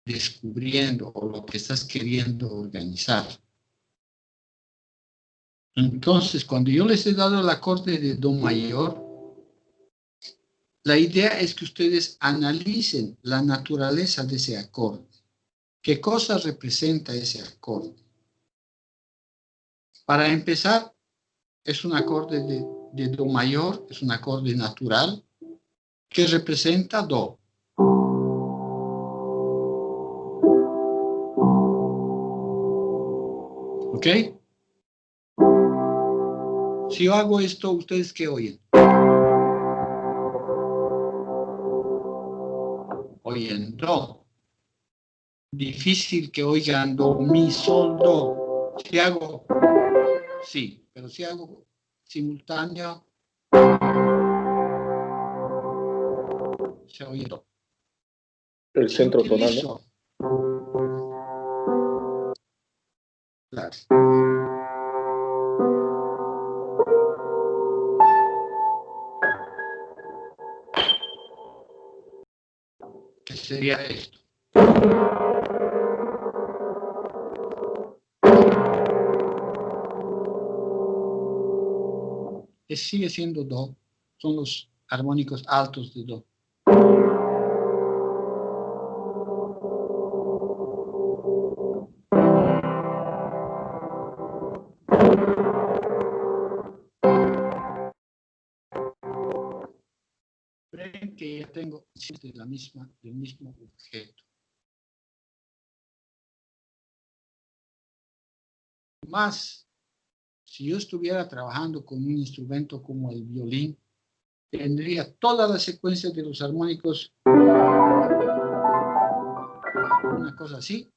descubriendo o lo que estás queriendo organizar. Entonces, cuando yo les he dado el acorde de Do mayor, la idea es que ustedes analicen la naturaleza de ese acorde. ¿Qué cosa representa ese acorde? Para empezar, es un acorde de Do mayor, es un acorde natural que representa Do. ¿Ok? Si yo hago esto, ¿ustedes qué oyen? Oyen Do. Difícil que oigan Do, Mi, Sol, Do. Si hago, sí, pero si hago simultáneo, se oye do.
El
Si
centro tonal, ¿no?
utilizo, claro, que sería esto. Que sigue siendo do, son los armónicos altos de do. Ven que ya tengo del mismo objeto. Más, si yo estuviera trabajando con un instrumento como el violín, tendría toda la secuencia de los armónicos, una cosa así,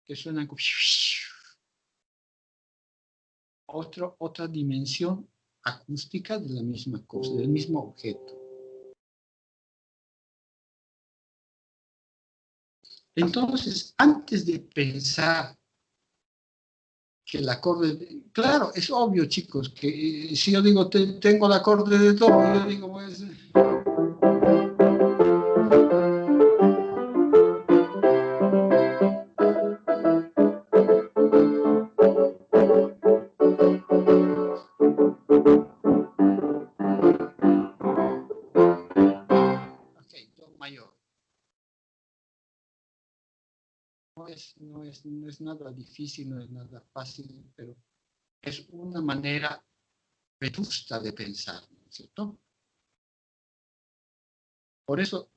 que suenan como otra dimensión acústica de la misma cosa, del mismo objeto. Entonces, antes de pensar que el acorde, claro, es obvio, chicos, que si yo digo tengo el acorde de do, yo digo, pues, ok, do mayor. No es nada difícil, no es nada fácil, pero es una manera vetusta de pensar, ¿no es cierto? Por eso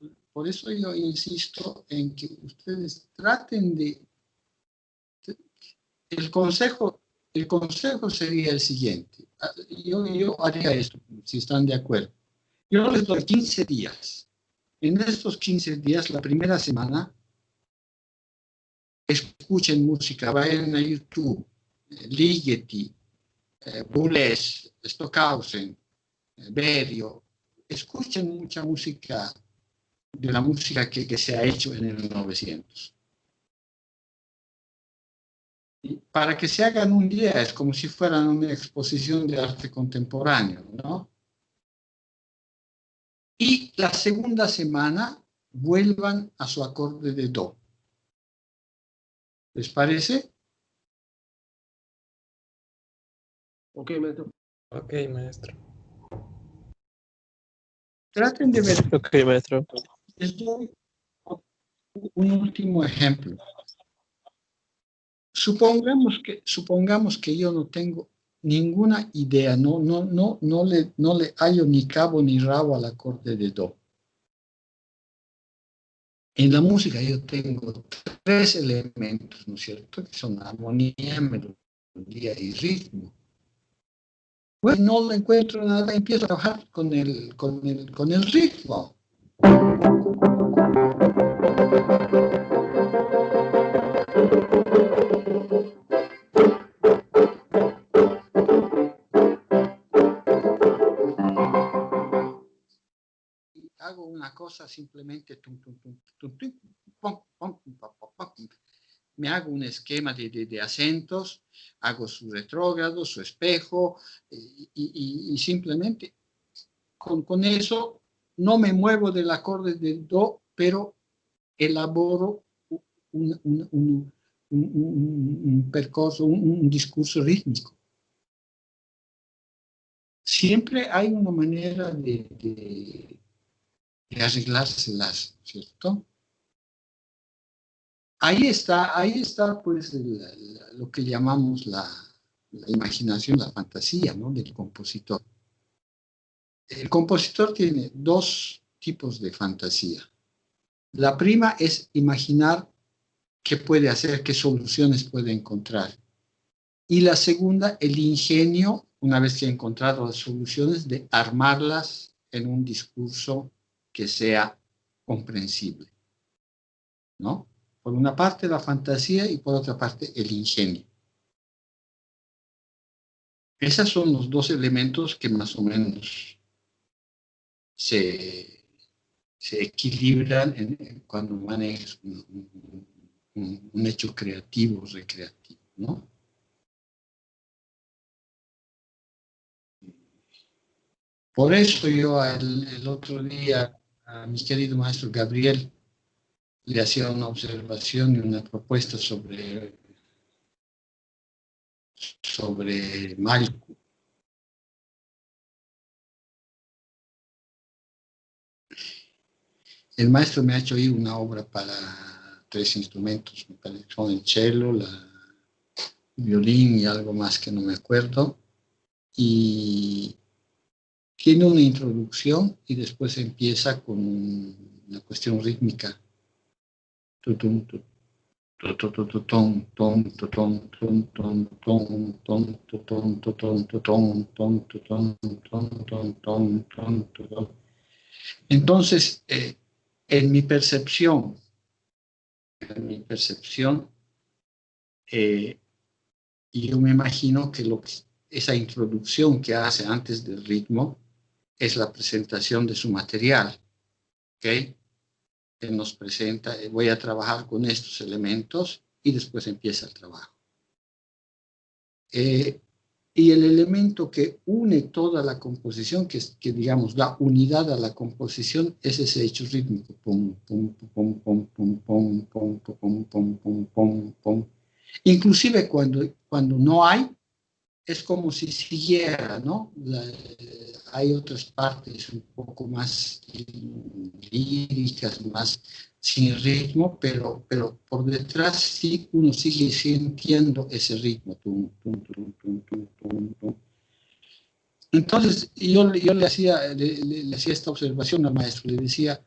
yo insisto en que ustedes traten de... El consejo sería el siguiente. Yo haría esto, si están de acuerdo. Yo les doy 15 días. En estos 15 días, la primera semana, escuchen música, vayan a YouTube, Ligeti, Boulez, Stockhausen, Berio, escuchen mucha música, de la música que se ha hecho en el 900. Y para que se hagan una idea, es como si fueran una exposición de arte contemporáneo, ¿no? Y la segunda semana vuelvan a su acorde de do. ¿Les parece?
Ok, maestro.
Ok, maestro.
Traten de ver.
Ok, maestro.
Les doy un último ejemplo. Supongamos que yo no tengo ninguna idea, no le hallo ni cabo ni rabo al acorde de do. En la música yo tengo 3 elementos, ¿no es cierto? Que son armonía, melodía y ritmo. Bueno, no le encuentro nada, empiezo a trabajar con el ritmo. Y hago una cosa simplemente, me hago un esquema de acentos, hago su retrógrado, su espejo, y simplemente con eso no me muevo del acorde del do, pero elaboro un percorso, un discurso rítmico. Siempre hay una manera de arreglárselas, ¿cierto? Ahí está pues lo que llamamos la imaginación, la fantasía, ¿no? Del compositor. El compositor tiene 2 tipos de fantasía. La prima es imaginar qué puede hacer, qué soluciones puede encontrar. Y la segunda, el ingenio, una vez que ha encontrado las soluciones, de armarlas en un discurso que sea comprensible, ¿no? Por una parte la fantasía y por otra parte el ingenio. Esos son los 2 elementos que más o menos se se equilibran cuando manejas un hecho creativo, recreativo, ¿no? Por eso yo el otro día a mi querido maestro Gabriel le hacía una observación y una propuesta sobre Malku. El maestro me ha hecho oír una obra para 3 instrumentos, me parece que son el cello, el violín y algo más que no me acuerdo. Y tiene una introducción y después empieza con una cuestión rítmica. Tutum, tutum. Entonces, en mi percepción, yo me imagino que esa introducción que hace antes del ritmo es la presentación de su material, ¿ok? Él nos presenta, voy a trabajar con estos elementos y después empieza el trabajo. Y el elemento que une toda la composición, que digamos da unidad a la composición, es ese hecho rítmico. Pum, pum, pum, pum, pum, pum, pum, pum, pum, pum, pum, pum. Inclusive cuando no hay, es como si siguiera, ¿no? Hay otras partes un poco más líricas, más sin ritmo, pero por detrás sí uno sigue sintiendo ese ritmo. Tum, tum, tum, tum, tum, tum, tum. Entonces yo le hacía esta observación al maestro, le decía,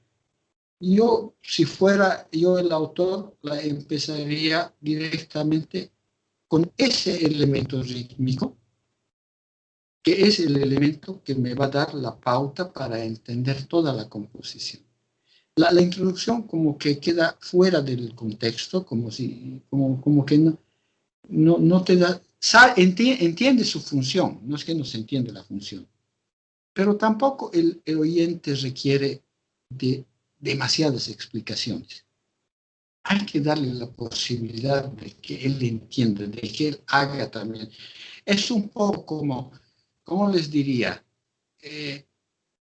yo si fuera yo el autor, la empezaría directamente con ese elemento rítmico, que es el elemento que me va a dar la pauta para entender toda la composición. La introducción como que queda fuera del contexto, como que no te da, entiende su función, no es que no se entiende la función, pero tampoco el oyente requiere de demasiadas explicaciones. Hay que darle la posibilidad de que él entienda, de que él haga también. Es un poco como, ¿cómo les diría?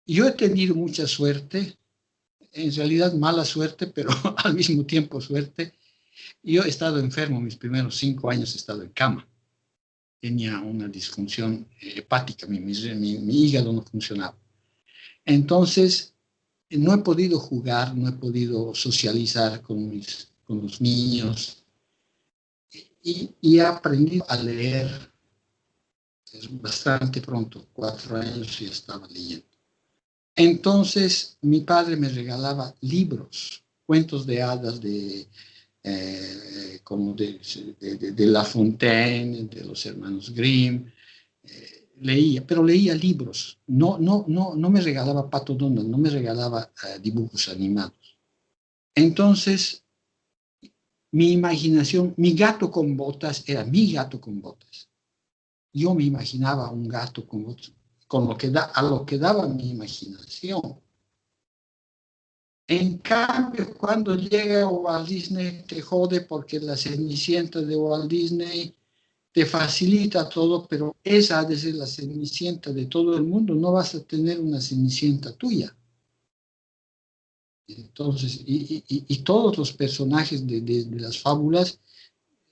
Yo he tenido mucha suerte, en realidad mala suerte, pero al mismo tiempo suerte. Yo he estado enfermo, mis primeros 5 años he estado en cama. Tenía una disfunción hepática, mi hígado no funcionaba. Entonces, no he podido jugar, no he podido socializar con los niños y he aprendido a leer bastante pronto, 4 años ya estaba leyendo. Entonces, mi padre me regalaba libros, cuentos de hadas como de La Fontaine, de los hermanos Grimm. Pero leía libros. No me regalaba Pato Donald, no me regalaba dibujos animados. Entonces, mi imaginación, mi gato con botas era mi gato con botas. Yo me imaginaba un gato con botas, a lo que daba mi imaginación. En cambio, cuando llega Walt Disney, te jode porque la Cenicienta de Walt Disney te facilita todo, pero esa ha de ser la Cenicienta de todo el mundo, no vas a tener una Cenicienta tuya. Entonces, y todos los personajes de las fábulas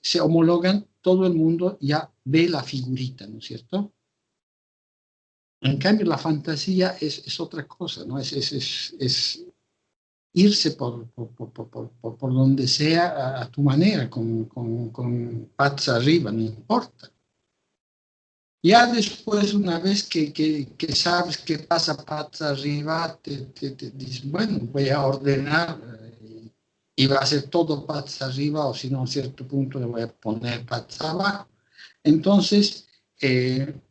se homologan, todo el mundo ya ve la figurita, ¿no es cierto? En cambio, la fantasía es otra cosa, ¿no? Es irse por donde sea a tu manera, con patas arriba, no importa. Ya después, una vez que sabes qué pasa patas arriba, te dices, bueno, voy a ordenar y va a ser todo patas arriba, o si no, a un cierto punto le voy a poner patas abajo. Entonces, el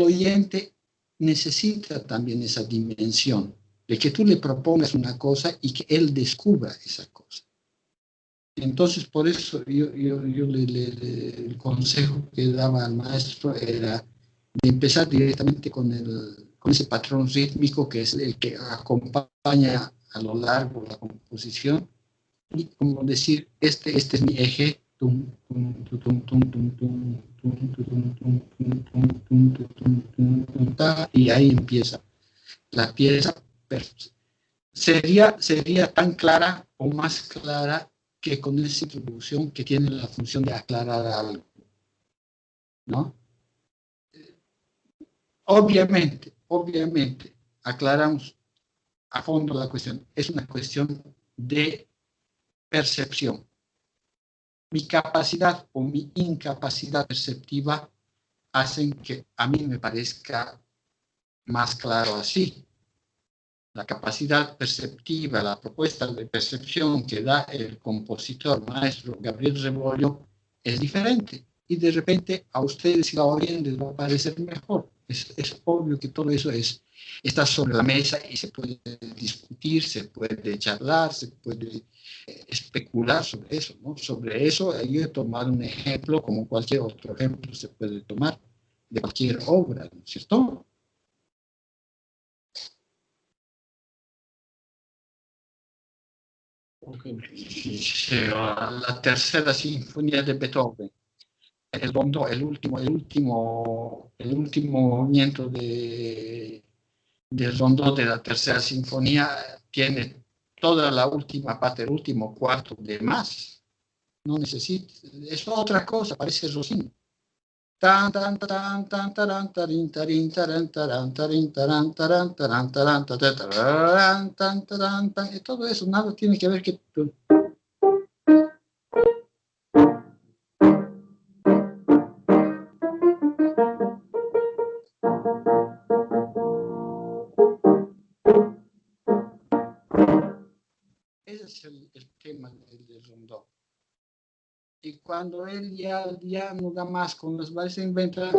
oyente necesita también esa dimensión de que tú le propongas una cosa y que él descubra esa cosa. Entonces, por eso yo el consejo que daba al maestro era de empezar directamente con el con ese patrón rítmico que es el que acompaña a lo largo de la composición, y como decir, este es mi eje, y ahí empieza la pieza. Sería tan clara o más clara que con esa introducción que tiene la función de aclarar algo, ¿no? Obviamente, aclaramos a fondo la cuestión. Es una cuestión de percepción. Mi capacidad o mi incapacidad perceptiva hacen que a mí me parezca más claro así. La capacidad perceptiva, la propuesta de percepción que da el compositor maestro Gabriel Rebollo es diferente. Y de repente a ustedes, si la oyen, les va a parecer mejor. Es obvio que todo eso está sobre la mesa y se puede discutir, se puede charlar, se puede especular sobre eso, ¿no? Sobre eso yo he tomado un ejemplo, como cualquier otro ejemplo se puede tomar de cualquier obra, ¿no es cierto?
Okay.
La tercera sinfonía de Beethoven, el último movimiento del rondó de la tercera sinfonía tiene toda la última parte, el último cuarto de más. No necesita, es otra cosa, parece Rossini. Tan tan tan tan taran tarin tarin taran taran tarin taran taran taran taran taran taran taran tan, y todo eso nada tiene que ver que ese es el tema del rondó. Y cuando él ya no da más con las bases, inventa.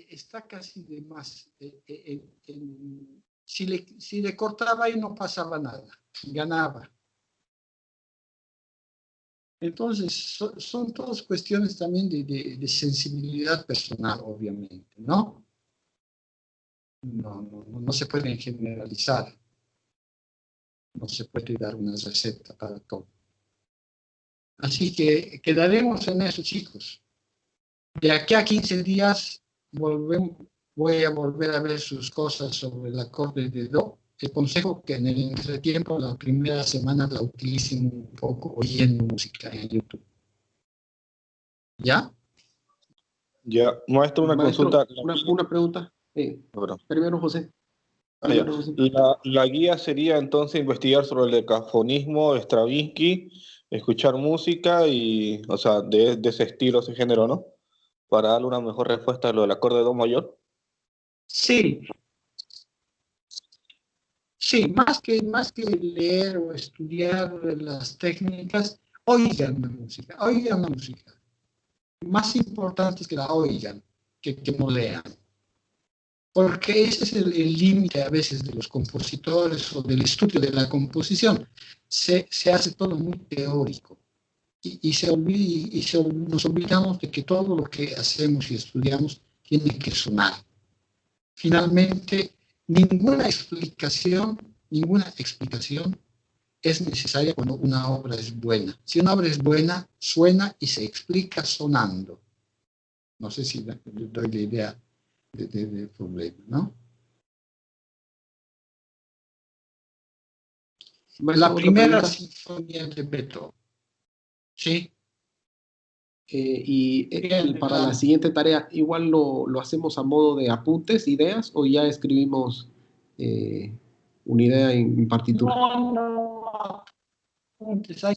Está casi de más. Si le cortaba y no pasaba nada, ganaba. Entonces, son todas cuestiones también de sensibilidad personal, obviamente, ¿no? No se pueden generalizar. No se puede dar una receta para todo. Así que quedaremos en eso, chicos. De aquí a 15 días voy a volver a ver sus cosas sobre el acorde de Do. El consejo que en el entretiempo, la primera semana, la utilicen un poco oyendo música en YouTube. ¿Ya?
Ya, maestro, una
Maestro,
consulta.
una pregunta.
Perdón.
Primero, José.
Ah, ya. La guía sería entonces investigar sobre el decafonismo, Stravinsky, escuchar música y, o sea, de ese estilo, ese género, ¿no? Para darle una mejor respuesta a lo del acorde de Do mayor.
Sí, más que leer o estudiar las técnicas, oigan la música. Más importante es que la oigan, que no lean. Porque ese es el límite a veces de los compositores o del estudio de la composición. Se hace todo muy teórico y nos olvidamos de que todo lo que hacemos y estudiamos tiene que sonar. Finalmente, ninguna explicación es necesaria cuando una obra es buena. Si una obra es buena, suena y se explica sonando. No sé si doy la idea del problema, ¿no? La primera sinfonía de Beethoven. Sí.
Y para la siguiente tarea, ¿igual lo hacemos a modo de apuntes, ideas, o ya escribimos una idea en partitura?
No, apuntes, hay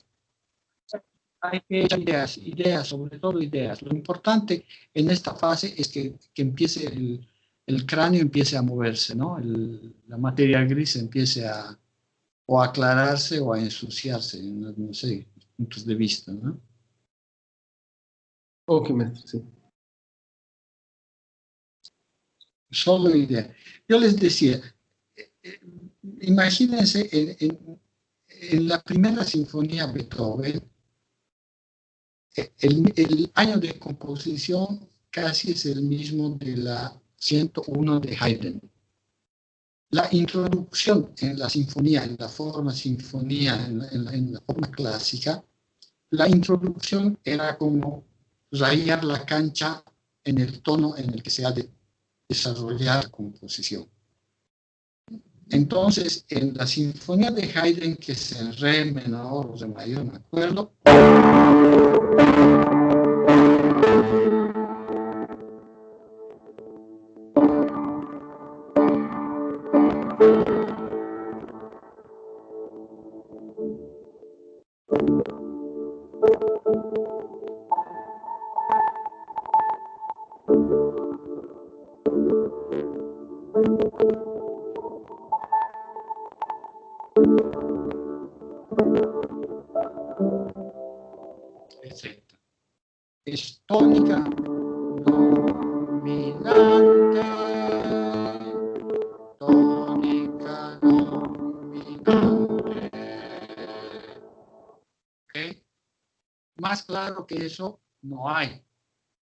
que echar ideas, sobre todo ideas. Lo importante en esta fase es que empiece el cráneo empiece a moverse, ¿no? La materia gris empiece a aclararse o a ensuciarse, no sé, puntos de vista, ¿no?
Ok, maestro, sí.
solo idea. Yo les decía, imagínense en la primera sinfonía de Beethoven, el año de composición casi es el mismo de la 101 de Haydn. La introducción en la sinfonía, en la forma sinfonía, en la forma clásica, la introducción era como rayar la cancha en el tono en el que se ha de desarrollar la composición. Entonces, en la sinfonía de Haydn, que es en re menor o re mayor, me acuerdo, etc. Es tónica dominante, tónica dominante. ¿Okay? Más claro que eso no hay.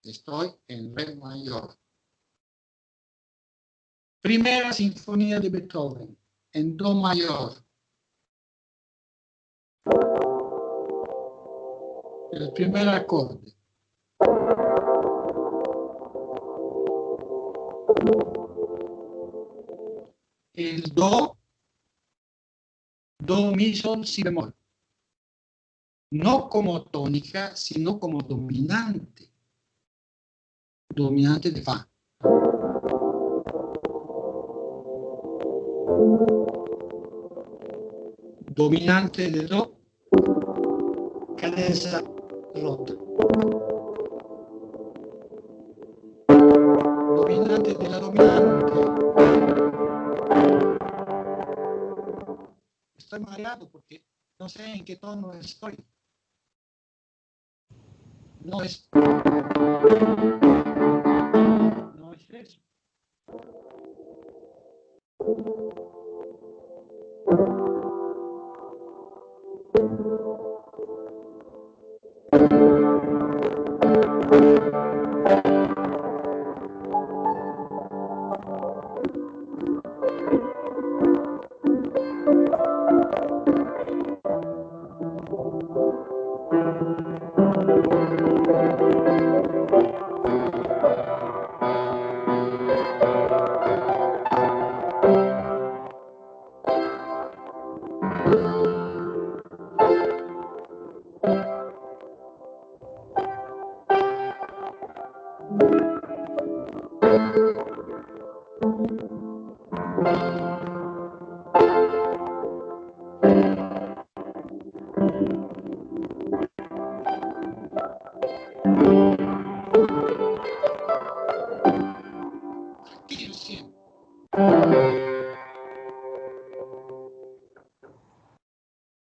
Estoy en re mayor. Primera sinfonía de Beethoven, en do mayor. El primer acorde. El do, mi, sol, si bemol. No como tónica, sino como dominante. Dominante de fa. Dominante de do, cadenza rota. Dominante de la dominante. Estoy mareado porque no sé en qué tono estoy. No es eso.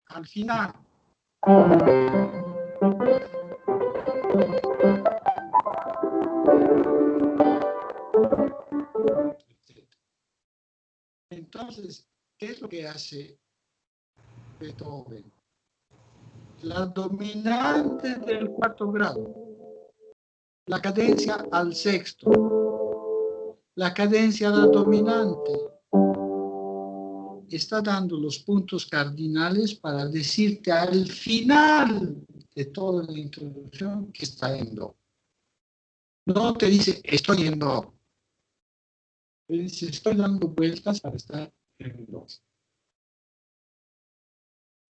Al final. Entonces, ¿qué es lo que hace Beethoven? La dominante del cuarto grado, la cadencia al sexto, la cadencia a la dominante, está dando los puntos cardinales para decirte al final de toda la introducción que está en do. No te dice, estoy en do. Te dice, estoy dando vueltas para estar en do.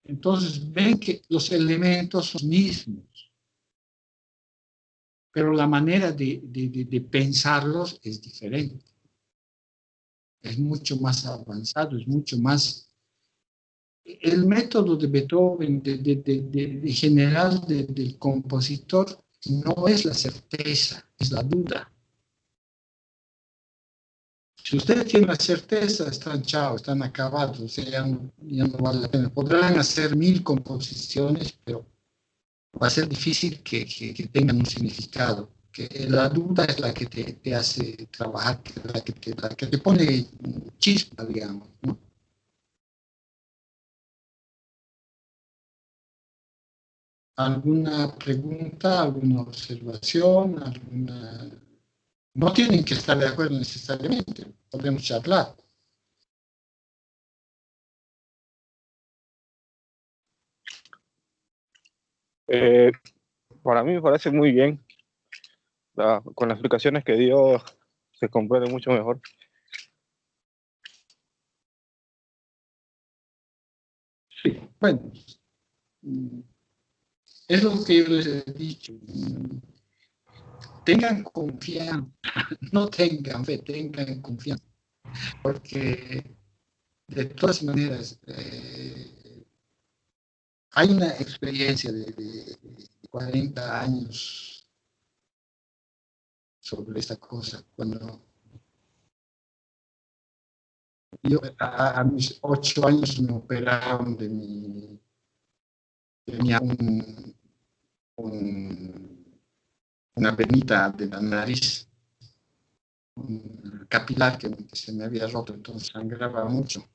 Entonces ven que los elementos son los mismos, pero la manera de pensarlos es diferente. Es mucho más avanzado, es mucho más... El método de Beethoven, general del compositor, no es la certeza, es la duda. Si ustedes tienen la certeza, están chao, están acabados, o sea, ya no vale la pena. Podrán hacer 1000 composiciones, pero va a ser difícil que tengan un significado. que la duda es la que te hace trabajar, la que te pone chispa, digamos, ¿no? ¿Alguna pregunta, alguna observación, alguna... No tienen que estar de acuerdo necesariamente, podemos charlar.
Para mí me parece muy bien. Con las explicaciones que dio se comprende mucho mejor.
Sí, bueno, es lo que yo les he dicho. Tengan confianza, no tengan fe, tengan confianza, porque de todas maneras hay una experiencia de 40 años sobre esta cosa. Cuando yo a mis 8 años me operaron tenía una venita de la nariz, un capilar que se me había roto, entonces sangraba mucho.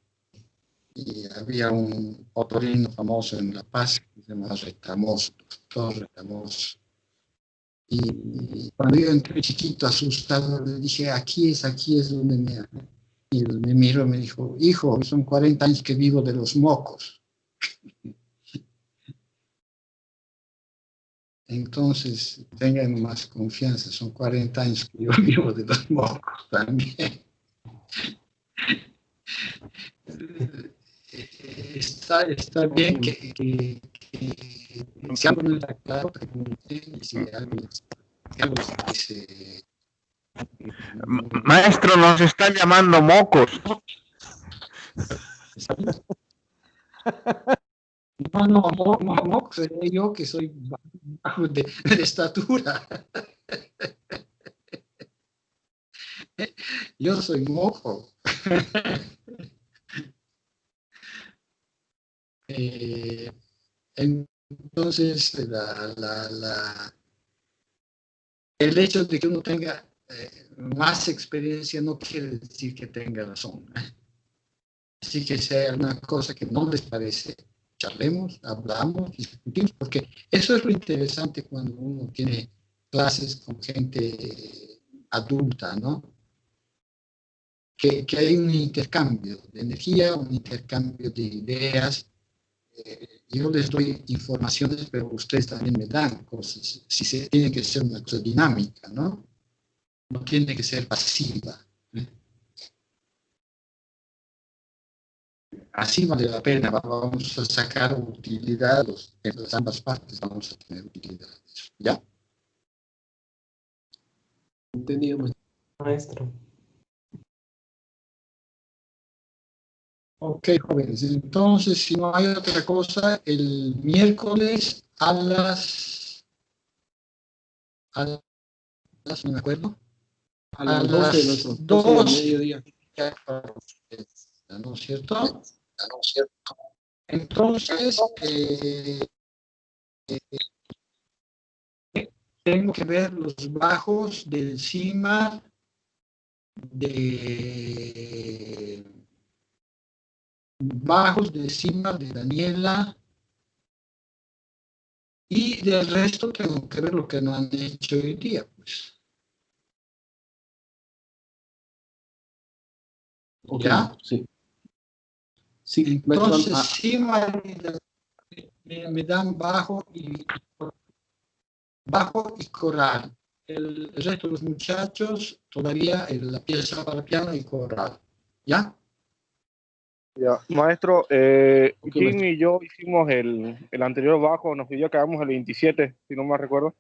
Y había un otorrino famoso en La Paz que se llamaba Retamoso, doctor Retamoso. Y cuando yo entré chiquito, asustado, le dije, aquí es donde me... Y él me miró y me dijo, hijo, son 40 años que vivo de los mocos. Entonces, tengan más confianza, son 40 años que yo vivo de los mocos también. Está bien que si algo no está claro, pregunten, y si algo les dice...
Maestro, nos están llamando mocos.
No, moco seré yo que soy bajo de estatura. Yo soy mojo. Entonces, el hecho de que uno tenga más experiencia no quiere decir que tenga razón. Así que si hay alguna cosa que no les parece, charlemos, hablamos, discutimos, porque eso es lo interesante cuando uno tiene clases con gente adulta, ¿no? Que hay un intercambio de energía, un intercambio de ideas. Yo les doy informaciones, pero ustedes también me dan cosas. Si se tiene que ser una cosa dinámica, ¿no? No tiene que ser pasiva. Así vale la pena, vamos a sacar utilidad, en las ambas partes vamos a tener utilidad. ¿Ya?
Entendido.
Maestro.
Ok, jóvenes. Entonces, si no hay otra cosa, el miércoles a las no me acuerdo.
A las 12 de nuestro 12 del mediodía.
¿No es cierto? Entonces, tengo que ver los bajos del CIMA de Daniela, y del resto tengo que ver lo que no han hecho hoy día, pues.
Okay,
¿Ya?
sí. Sí,
entonces CIMA me dan bajo y coral. El resto de los muchachos todavía la pieza para piano y coral. ¿Ya?
Ya. Maestro,
Okay,
Jim
maestro.
y yo hicimos el anterior bajo, nos pidió que hagamos el 27, si no me recuerdo.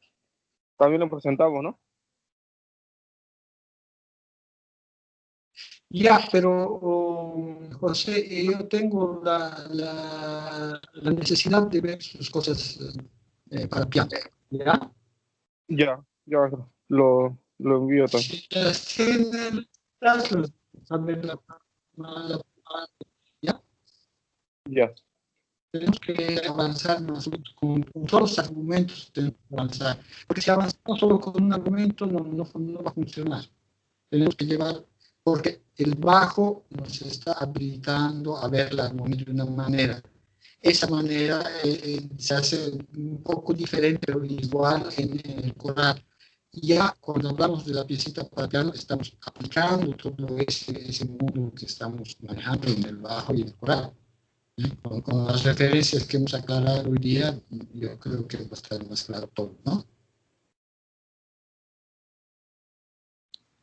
También lo presentamos, ¿no?
Ya, pero José, yo tengo la necesidad de ver sus cosas para piano. ¿Ya?
Ya, maestro. Lo envío también.
Si las tienen, hazlo. ¿Ya?
Ya.
tenemos que avanzar más con todos los argumentos, tenemos que avanzar. Porque si avanzamos solo con un argumento, no va a funcionar. Tenemos que llevar, porque el bajo nos está habilitando a ver la armonía de una manera. Esa manera se hace un poco diferente, pero igual en el coral. Ya cuando hablamos de la piecita para piano, estamos aplicando todo ese mundo que estamos manejando en el bajo y el coral. Con las referencias que hemos aclarado hoy día, yo creo que va a estar más claro todo, ¿no?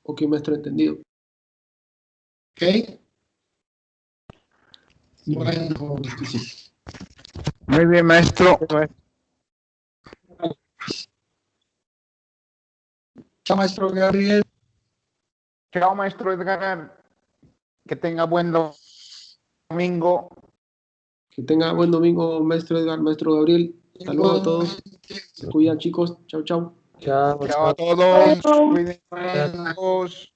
Ok, maestro, entendido.
¿Ok? Bueno,
Muy bien, maestro.
chao, maestro Gabriel.
Chao, maestro Edgar. Que tenga buen domingo.
Que tenga buen domingo, maestro Edgar, maestro Gabriel. Hasta luego a todos. Se cuidan, chicos. Chao, chao.
Chao,
Chao a
chao.
todos.
Chao.
Cuídense todos.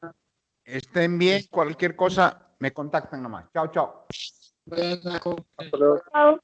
Estén bien. Cualquier cosa me contactan nomás. Chao, chao.
Buena,
Hasta luego.
Chao.